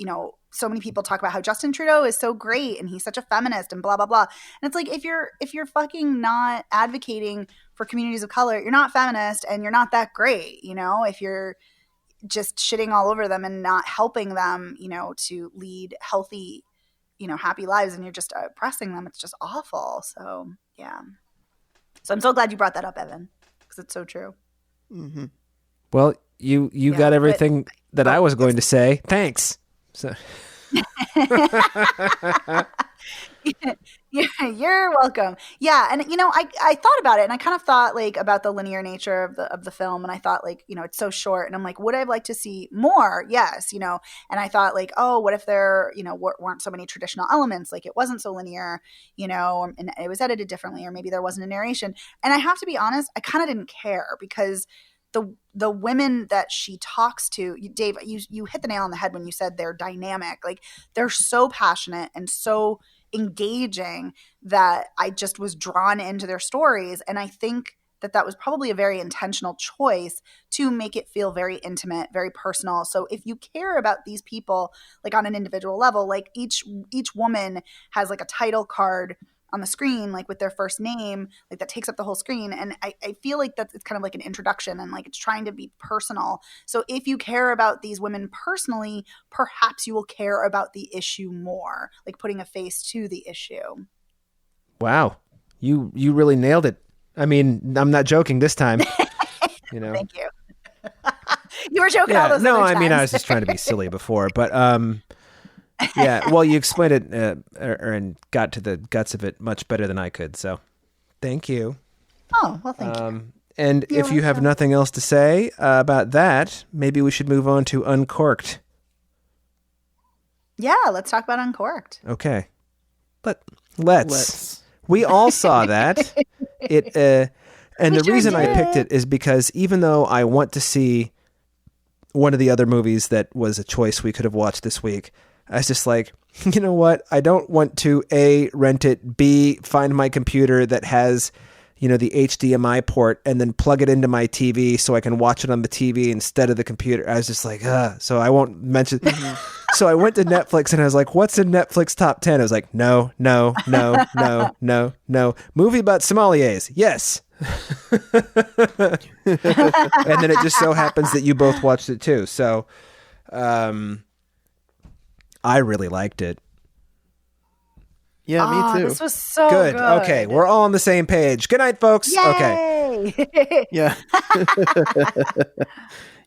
so many people talk about how Justin Trudeau is so great and he's such a feminist and blah, blah, blah. And it's like, if you're fucking not advocating for communities of color, you're not feminist and you're not that great. You know, if you're just shitting all over them and not helping them, you know, to lead healthy, you know, happy lives, and you're just oppressing them, it's just awful. So, yeah. So I'm so glad you brought that up, Evan, because it's so true. Mm-hmm. Well, you got everything that I was going to say. Thanks. So. Yeah, you're welcome. Yeah, and you know, I thought about it, and I kind of thought like about the linear nature of the film, and I thought like, you know, it's so short, and I'm like, would I like to see more? Yes, you know, and I thought like, oh, what if there, you know, weren't so many traditional elements, like it wasn't so linear, you know, and it was edited differently, or maybe there wasn't a narration. And I have to be honest, I kind of didn't care, because the women that she talks to, Dave, you hit the nail on the head when you said they're dynamic. Like, they're so passionate and so engaging that I just was drawn into their stories. And I think that was probably a very intentional choice to make it feel very intimate, very personal. So if you care about these people, like on an individual level, like each woman has like a title card on the screen, like with their first name, like that takes up the whole screen. And I feel like that it's kind of like an introduction, and like it's trying to be personal. So if you care about these women personally, perhaps you will care about the issue more, like putting a face to the issue. Wow. You really nailed it. I mean, I'm not joking this time. You know. Thank you. You were joking all those other times. No, I mean, I was just trying to be silly before, but yeah, well, you explained it and got to the guts of it much better than I could. So, thank you. Oh, well, thank you. And if you have nothing else to say about that, maybe we should move on to Uncorked. Yeah, let's talk about Uncorked. Okay, let's. We all saw that. And the reason I picked it is because even though I want to see one of the other movies that was a choice we could have watched this week, I was just like, you know what? I don't want to A, rent it, B, find my computer that has, you know, the HDMI port and then plug it into my TV so I can watch it on the TV instead of the computer. I was just like, so I won't mention. So I went to Netflix and I was like, what's in Netflix top 10? I was like, no. Movie about sommeliers. Yes. And then it just so happens that you both watched it too. So, I really liked it. Yeah, me too. This was so good. Okay, we're all on the same page. Good night, folks. Yay! Okay. Yeah.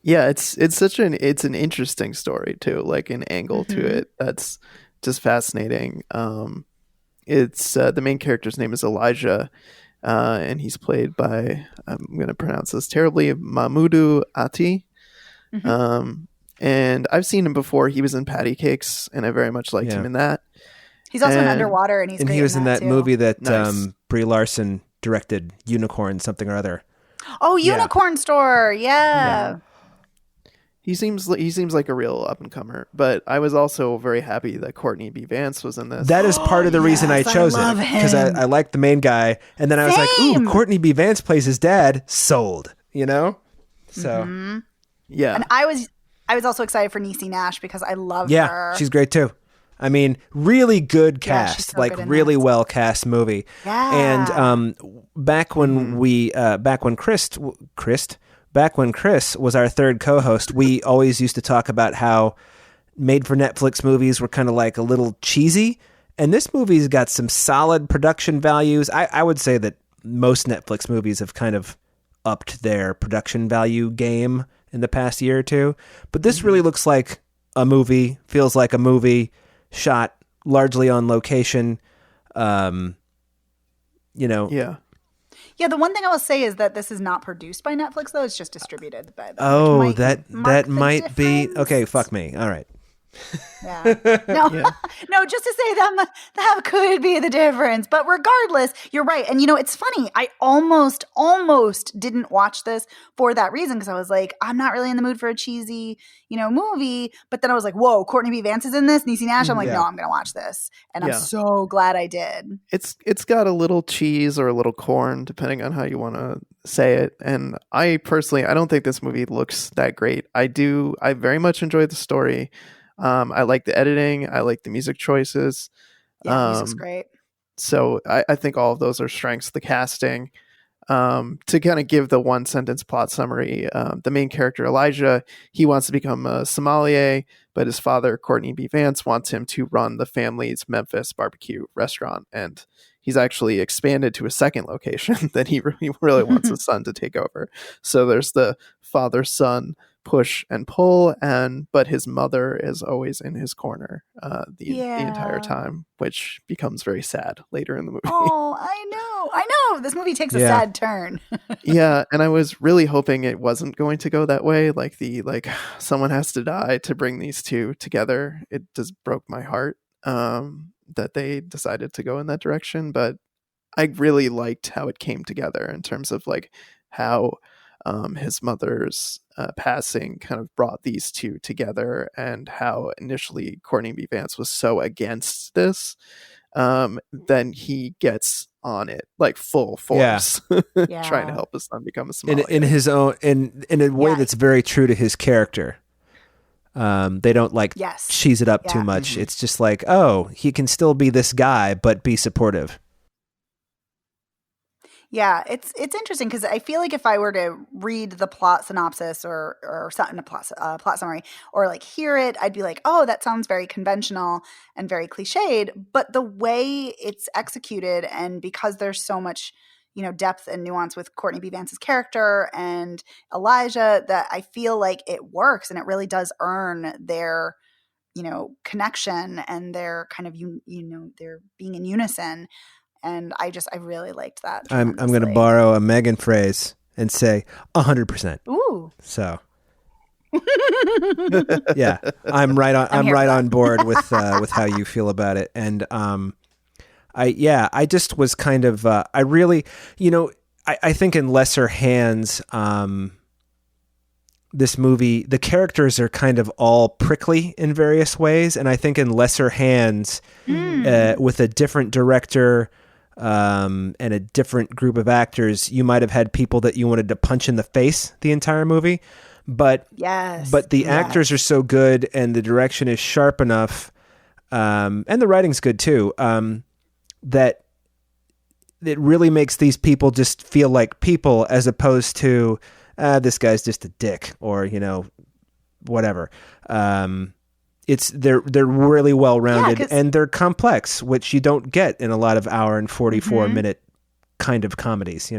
Yeah, it's an interesting story too, like an angle to it that's just fascinating. It's the main character's name is Elijah, and he's played by, I'm going to pronounce this terribly, Mahmoudou Ati. And I've seen him before. He was in Patty Cakes, and I very much liked him in that. He's also in Underwater, and he's great. He was in that too. movie that Brie Larson directed, Unicorn something or other. Oh, Unicorn Store, yeah. He seems like a real up and comer. But I was also very happy that Courtney B. Vance was in this. That is part of the reason I chose it, because I liked the main guy, and then I was like, ooh, Courtney B. Vance plays his dad. Sold, you know. So yeah, and I was also excited for Niecy Nash because I love her. Yeah, she's great too. I mean, really good cast, so like good really well cast movie. Yeah. And back when Chris was our third co-host, we always used to talk about how made for Netflix movies were kind of like a little cheesy. And this movie's got some solid production values. I would say that most Netflix movies have kind of upped their production value game in the past year or two. But this really looks like a movie, feels like a movie, shot largely on location. You know. Yeah. Yeah, the one thing I will say is that this is not produced by Netflix, though. It's just distributed by them. Oh, that might be... Okay, fuck me. All right. Yeah. No, no, just to say that could be the difference. But regardless, you're right. And, you know, it's funny. I almost didn't watch this for that reason, because I was like, I'm not really in the mood for a cheesy, you know, movie. But then I was like, whoa, Courtney B. Vance is in this, Niecy Nash. I'm like, no, I'm going to watch this. And I'm so glad I did. It's got a little cheese or a little corn, depending on how you want to say it. And I don't think this movie looks that great. I very much enjoyed the story. I like the editing. I like the music choices. Yeah, music's great. So I think all of those are strengths. The casting. To kind of give the one sentence plot summary, the main character Elijah, he wants to become a sommelier, but his father Courtney B. Vance wants him to run the family's Memphis barbecue restaurant, and he's actually expanded to a second location that he really wants his son to take over. So there's the father-son push and pull, but his mother is always in his corner the entire time, which becomes very sad later in the movie. Oh, I know. This movie takes a sad turn. Yeah, and I was really hoping it wasn't going to go that way. Like someone has to die to bring these two together. It just broke my heart that they decided to go in that direction. But I really liked how it came together in terms of like how his mother's passing kind of brought these two together, and how initially Courtney B. Vance was so against this. Then he gets on it like full force, trying to help his son become a sommelier in his own in a way that's very true to his character. They don't cheese it up too much. Mm-hmm. It's just like, oh, he can still be this guy, but be supportive. Yeah, it's interesting because I feel like if I were to read the plot synopsis or something, a plot summary, or like hear it, I'd be like, oh, that sounds very conventional and very cliched. But the way it's executed, and because there's so much, depth and nuance with Courtney B. Vance's character and Elijah, that I feel like it works, and it really does earn their, connection and their kind of, their being in unison. And I really liked that. I'm going to borrow a Megan phrase and say 100%. Ooh. So, yeah, I'm right on board with how you feel about it. And I just was kind of I really, I think in lesser hands, this movie, the characters are kind of all prickly in various ways, and I think in lesser hands, with a different director. And a different group of actors, you might have had people that you wanted to punch in the face the entire movie, but the actors are so good and the direction is sharp enough, and the writing's good too, that it really makes these people just feel like people, as opposed to this guy's just a dick, or whatever. They're really well rounded, and they're complex, which you don't get in a lot of hour and 44 minute kind of comedies,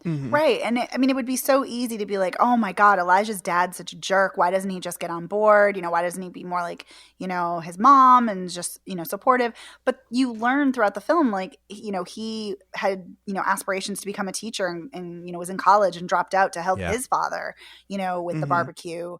Mm-hmm. Right. And it would be so easy to be like, oh my God, Elijah's dad's such a jerk. Why doesn't he just get on board? Why doesn't he be more like, his mom and just, supportive? But you learn throughout the film, like, he had, aspirations to become a teacher and was in college and dropped out to help his father, with the barbecue,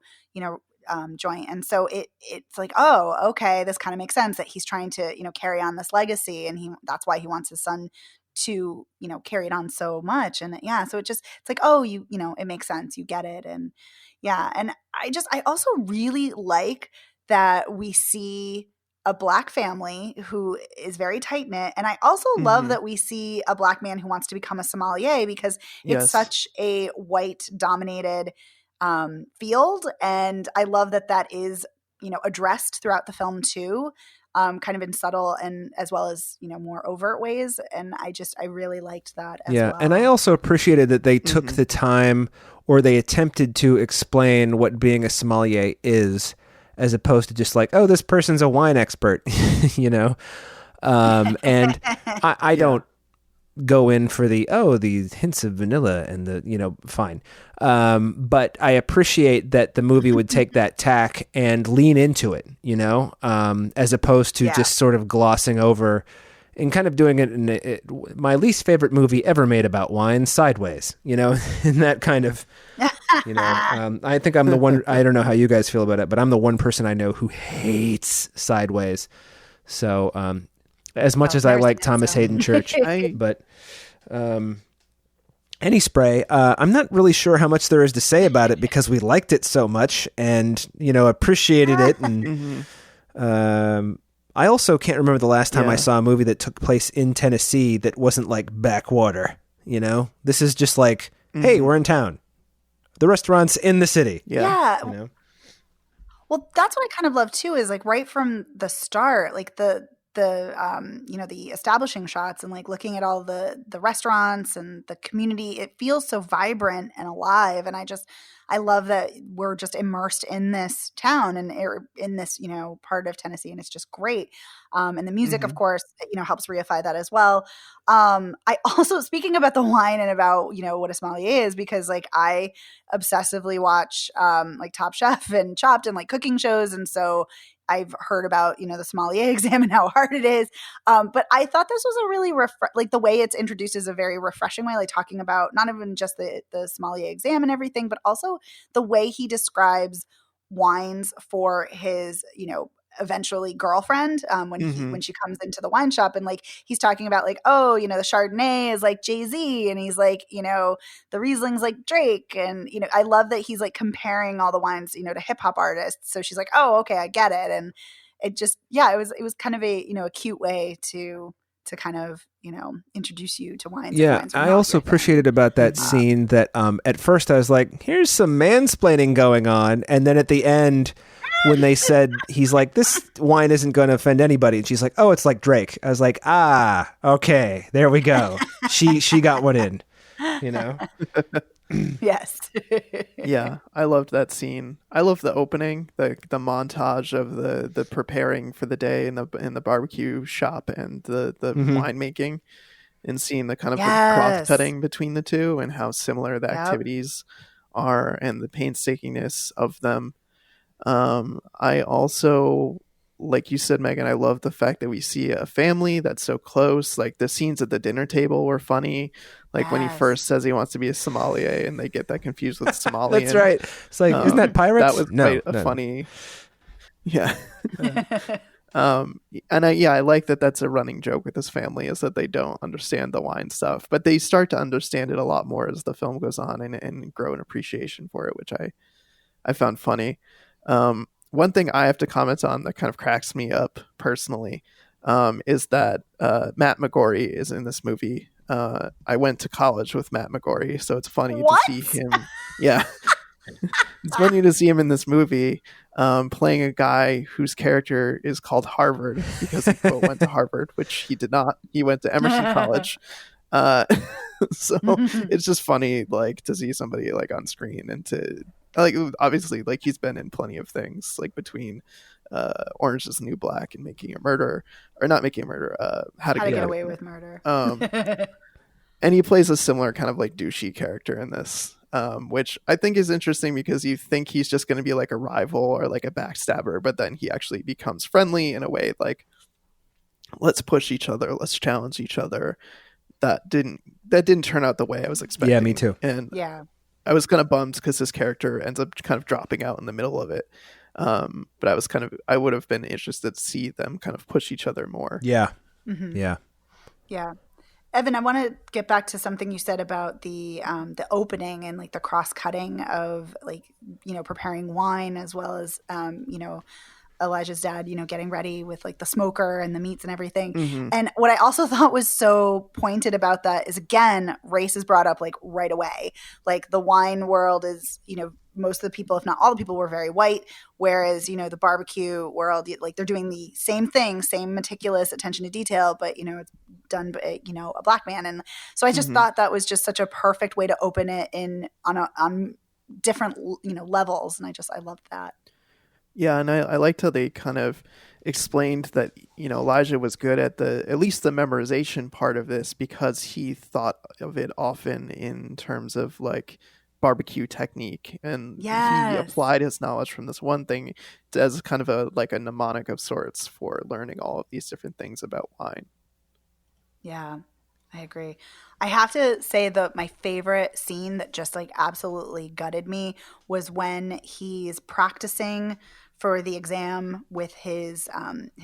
joint. And so it's like, oh, okay, this kind of makes sense that he's trying to, carry on this legacy, and that's why he wants his son to, carry it on so much. And so it's like, oh, it makes sense. You get it. And and I also really like that we see a Black family who is very tight knit. And I also love that we see a Black man who wants to become a sommelier, because it's such a white dominated field. And I love that is, addressed throughout the film too, kind of in subtle and as well as, more overt ways. And I really liked that as well. And I also appreciated that they took the time, or they attempted to explain what being a sommelier is, as opposed to just like, oh, this person's a wine expert, and I don't go in for the hints of vanilla and the fine, but I appreciate that the movie would take that tack and lean into it, as opposed to just sort of glossing over and kind of doing it in my least favorite movie ever made about wine, Sideways, in that kind of, I think I'm the one, I don't know how you guys feel about it, but I'm the one person I know who hates Sideways. So, as much as I like Thomas Hayden Church, but Any Spray, I'm not really sure how much there is to say about it, because we liked it so much and, appreciated it. And I also can't remember the last time I saw a movie that took place in Tennessee that wasn't like backwater. This is just like, hey, we're in town. The restaurant's in the city. Yeah. Well, that's what I kind of love too, is like right from the start, like the establishing shots and like looking at all the restaurants and the community, it feels so vibrant and alive. And I love that we're just immersed in this town and in this, part of Tennessee, and it's just great. And the music, of course, helps reify that as well. I also, speaking about the wine and about, what a sommelier is, because like I obsessively watch like Top Chef and Chopped and like cooking shows. And so I've heard about, the sommelier exam and how hard it is. But I thought this was a really, like the way it's introduced is a very refreshing way, like talking about not even just the sommelier exam and everything, but also the way he describes wines for his, eventually girlfriend when she comes into the wine shop, and like he's talking about like, oh, the Chardonnay is like Jay-Z, and he's like, the Riesling's like Drake, and I love that he's like comparing all the wines to hip hop artists. So she's like, oh, okay, I get it. And it just, it was kind of a a cute way to kind of introduce you to wines. Yeah, I also appreciated about that scene that at first I was like, here's some mansplaining going on, and then at the end, when they said, he's like, this wine isn't going to offend anybody. And she's like, oh, it's like Drake. I was like, okay, there we go. She got one in, Yes. Yeah, I loved that scene. I love the opening, the montage of the preparing for the day in the barbecue shop and the winemaking, and seeing the kind of cross cutting between the two and how similar the activities are and the painstakingness of them. I also, like you said, Megan, I love the fact that we see a family that's so close. Like the scenes at the dinner table were funny. Like when he first says he wants to be a sommelier and they get that confused with sommelier. That's right. It's like, isn't that pirates? That was quite a funny. Yeah. And I like that that's a running joke with this family, is that they don't understand the wine stuff, but they start to understand it a lot more as the film goes on and grow an appreciation for it, which I found funny. One thing I have to comment on that kind of cracks me up personally is that Matt McGorry is in this movie. I went to college with Matt McGorry, so it's funny to see him. Yeah. It's funny to see him in this movie playing a guy whose character is called Harvard because he went to Harvard, which he did not. He went to Emerson College. So it's just funny, like, to see somebody like on screen and to like, obviously, like, he's been in plenty of things, like between Orange is the New Black and Making a Murder, or not Making a Murder, How to Get Away with Murder. And he plays a similar kind of like douchey character in this, which I think is interesting because you think he's just going to be like a rival or like a backstabber, but then he actually becomes friendly in a way, like, let's push each other, let's challenge each other. That didn't turn out the way I was expecting. Yeah, me too. And I was kind of bummed because his character ends up kind of dropping out in the middle of it. But I would have been interested to see them kind of push each other more. Yeah. Mm-hmm. Yeah. Evan, I want to get back to something you said about the opening and like the cross cutting of like, preparing wine, as well as, Elijah's dad, getting ready with like the smoker and the meats and everything. Mm-hmm. And what I also thought was so pointed about that is, again, race is brought up like right away. Like the wine world is, most of the people, if not all the people, were very white. Whereas, the barbecue world, like they're doing the same thing, same meticulous attention to detail, but, it's done by, a black man. And so I just thought that was just such a perfect way to open it on different, levels. And I loved that. Yeah, and I liked how they kind of explained that, Elijah was good at at least the memorization part of this because he thought of it often in terms of like barbecue technique, and he applied his knowledge from this one thing as kind of a mnemonic of sorts for learning all of these different things about wine. Yeah, I agree. I have to say that my favorite scene that just like absolutely gutted me was when he's practicing for the exam with his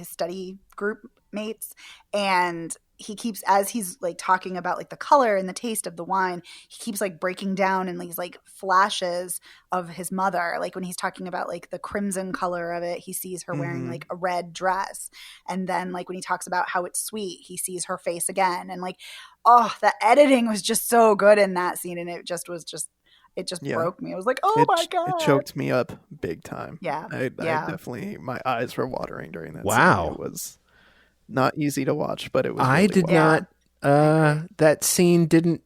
study group mates, and he keeps, as he's like talking about like the color and the taste of the wine, he keeps like breaking down in these like flashes of his mother. Like when he's talking about like the crimson color of it, he sees her wearing like a red dress. And then like when he talks about how it's sweet, he sees her face again. And like, oh, the editing was just so good in that scene. And it just was just, it just Yeah. broke me. I was like, oh my God. It choked me up big time. Yeah. I definitely, my eyes were watering during that Wow. scene. It was not easy to watch, but it was I really did well. not. That scene didn't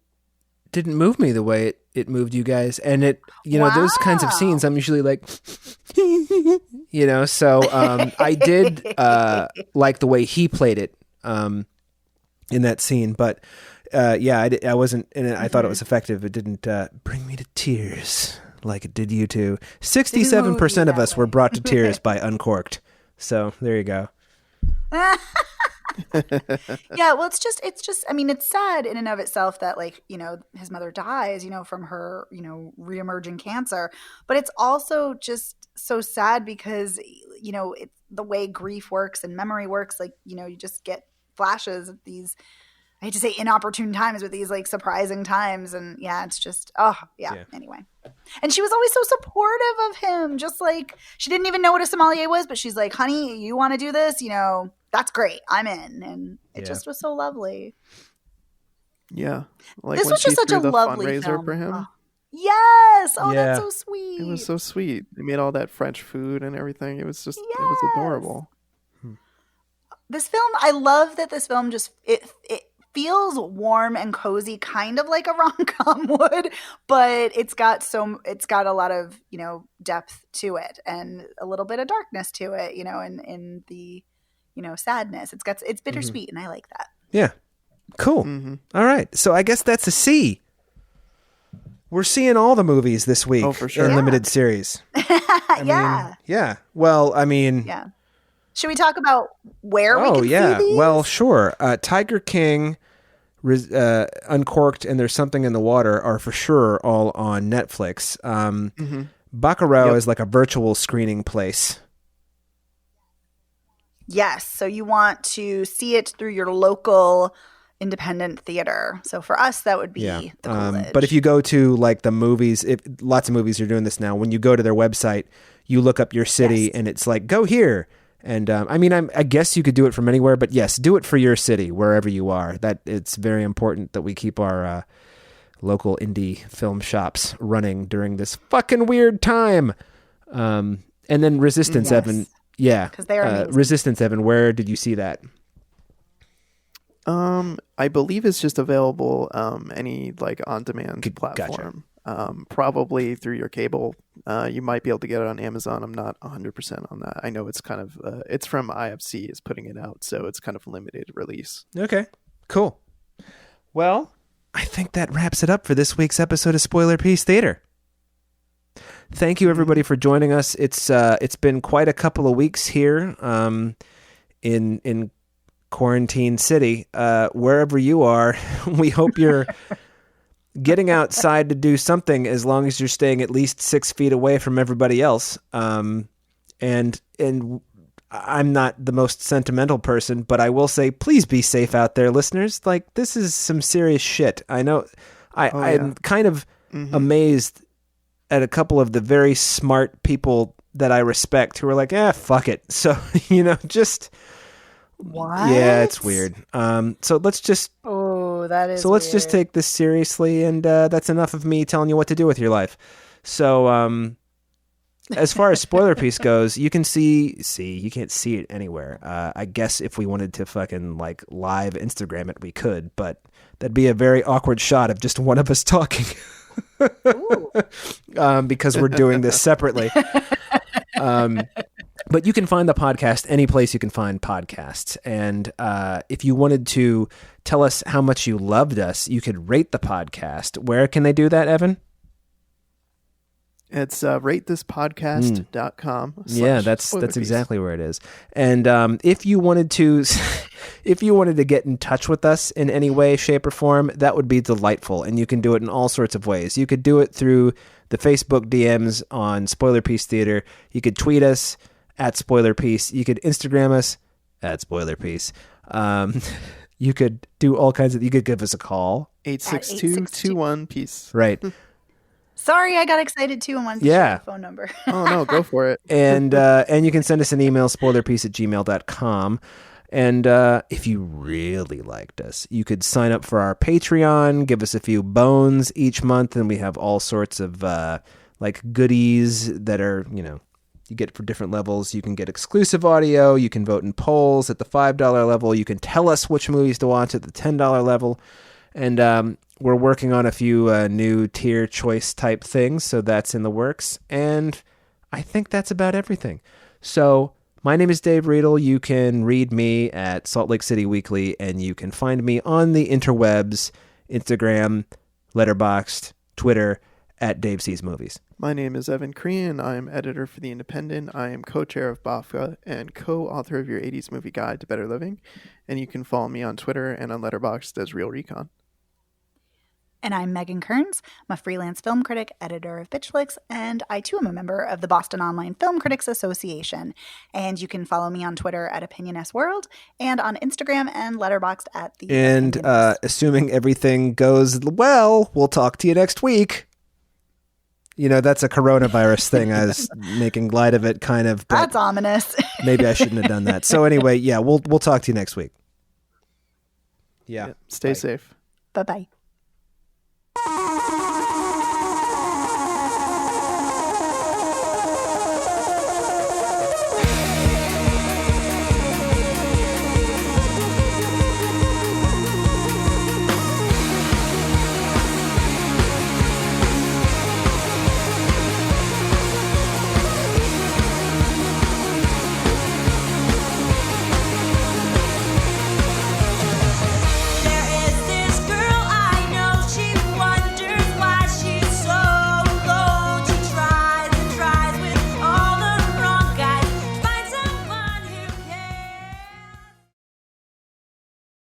move me the way it moved you guys, and it, those kinds of scenes, I'm usually like, So I did like the way he played it in that scene, but I wasn't in it. I thought it was effective. It didn't bring me to tears like it did you two. 67% of us were brought to tears by Uncorked. So there you go. Yeah, well, it's just I mean, it's sad in and of itself that, like, his mother dies, from her, reemerging cancer, but it's also just so sad because, it's the way grief works and memory works. Like, you just get flashes of these, I hate to say inopportune times, but these like surprising times. And yeah, it's just, anyway. And she was always so supportive of him. Just like, she didn't even know what a sommelier was, but she's like, honey, you want to do this? That's great. I'm in. And it just was so lovely. Yeah. Like this when was just she such a threw the lovely fundraiser film. for him. Oh. Yes. Oh, Yeah. that's so sweet. It was so sweet. They made all that French food and everything. It was just, It was adorable. This film, I love that this film just, it feels warm and cozy, kind of like a rom-com would, but it's got a lot of, depth to it and a little bit of darkness to it, in the, sadness. It's bittersweet, and I like that. Yeah. Cool. Mm-hmm. All right. So I guess that's a C. We're seeing all the movies this week. Oh, for sure. In Yeah. limited series. Yeah. Well, I mean. Yeah. Should we talk about where we can see these? Well, sure. Tiger King, Uncorked, and There's Something in the Water are for sure all on Netflix. Bacurau is like a virtual screening place. Yes. So you want to see it through your local independent theater. So for us, that would be the Coolidge. But if you go to like the movies, lots of movies are doing this now. When you go to their website, you look up your city and it's like, go here. And I guess you could do it from anywhere, but yes, do it for your city, wherever you are. That it's very important that we keep our local indie film shops running during this fucking weird time. And then Resistance, Evan. Yeah. Because they are amazing. Resistance, Evan, where did you see that? I believe it's just available any like on-demand platform. Probably through your cable. You might be able to get it on Amazon. I'm not 100% on that. I know it's kind of it's from IFC is putting it out, so it's kind of limited release. Okay, cool. Well, I think that wraps it up for this week's episode of Spoiler Piece Theater. Thank you everybody for joining us. It's been quite a couple of weeks here in Quarantine City. Wherever you are, we hope you're getting outside to do something, as long as you're staying at least 6 feet away from everybody else. And I'm not the most sentimental person, but I will say, please be safe out there, listeners. Like, this is some serious shit. I know I'm kind of amazed at a couple of the very smart people that I respect who are like, fuck it. So, just... What? Yeah, it's weird. So let's just... Oh, that is So let's weird. just take this seriously, and that's enough of me telling you what to do with your life. So as far as Spoiler Piece goes, you can you can't see it anywhere. I guess if we wanted to fucking like live Instagram it, we could, but that'd be a very awkward shot of just one of us talking. Because we're doing this separately. But you can find the podcast any place you can find podcasts. And if you wanted to tell us how much you loved us, you could rate the podcast. Where can they do that, Evan? It's ratethispodcast.com. Yeah, that's exactly where it is. And if you wanted to get in touch with us in any way, shape, or form, that would be delightful. And you can do it in all sorts of ways. You could do it through the Facebook DMs on Spoiler Piece Theater. You could tweet us at Spoiler Piece. You could Instagram us at Spoiler Piece. You could do all kinds of... You could give us a call. 862-21-PEACE. Right. Sorry, I got excited too and wanted to share the phone number. Oh, no, go for it. And you can send us an email, spoilerpiece@gmail.com. And if you really liked us, you could sign up for our Patreon, give us a few bones each month, and we have all sorts of like goodies that are, you get for different levels. You can get exclusive audio. You can vote in polls at the $5 level. You can tell us which movies to watch at the $10 level. And we're working on a few new tier choice type things, so that's in the works. And I think that's about everything. So my name is Dave Riedel. You can read me at Salt Lake City Weekly, and you can find me on the interwebs, Instagram, Letterboxd, Twitter, at Dave Sees Movies. My name is Evan Crean. I am editor for The Independent. I am co-chair of BAFTA and co-author of your 80s movie guide to better living. And you can follow me on Twitter and on Letterboxd as Real Recon. And I'm Megan Kearns. I'm a freelance film critic, editor of Bitchflix, and I too am a member of the Boston Online Film Critics Association. And you can follow me on Twitter at OpinionSWorld and on Instagram and Letterboxd at the. And assuming everything goes well, we'll talk to you next week. That's a coronavirus thing. I was making light of it, kind of. But that's ominous. Maybe I shouldn't have done that. So anyway, yeah, we'll talk to you next week. Yeah. Stay safe. Bye-bye.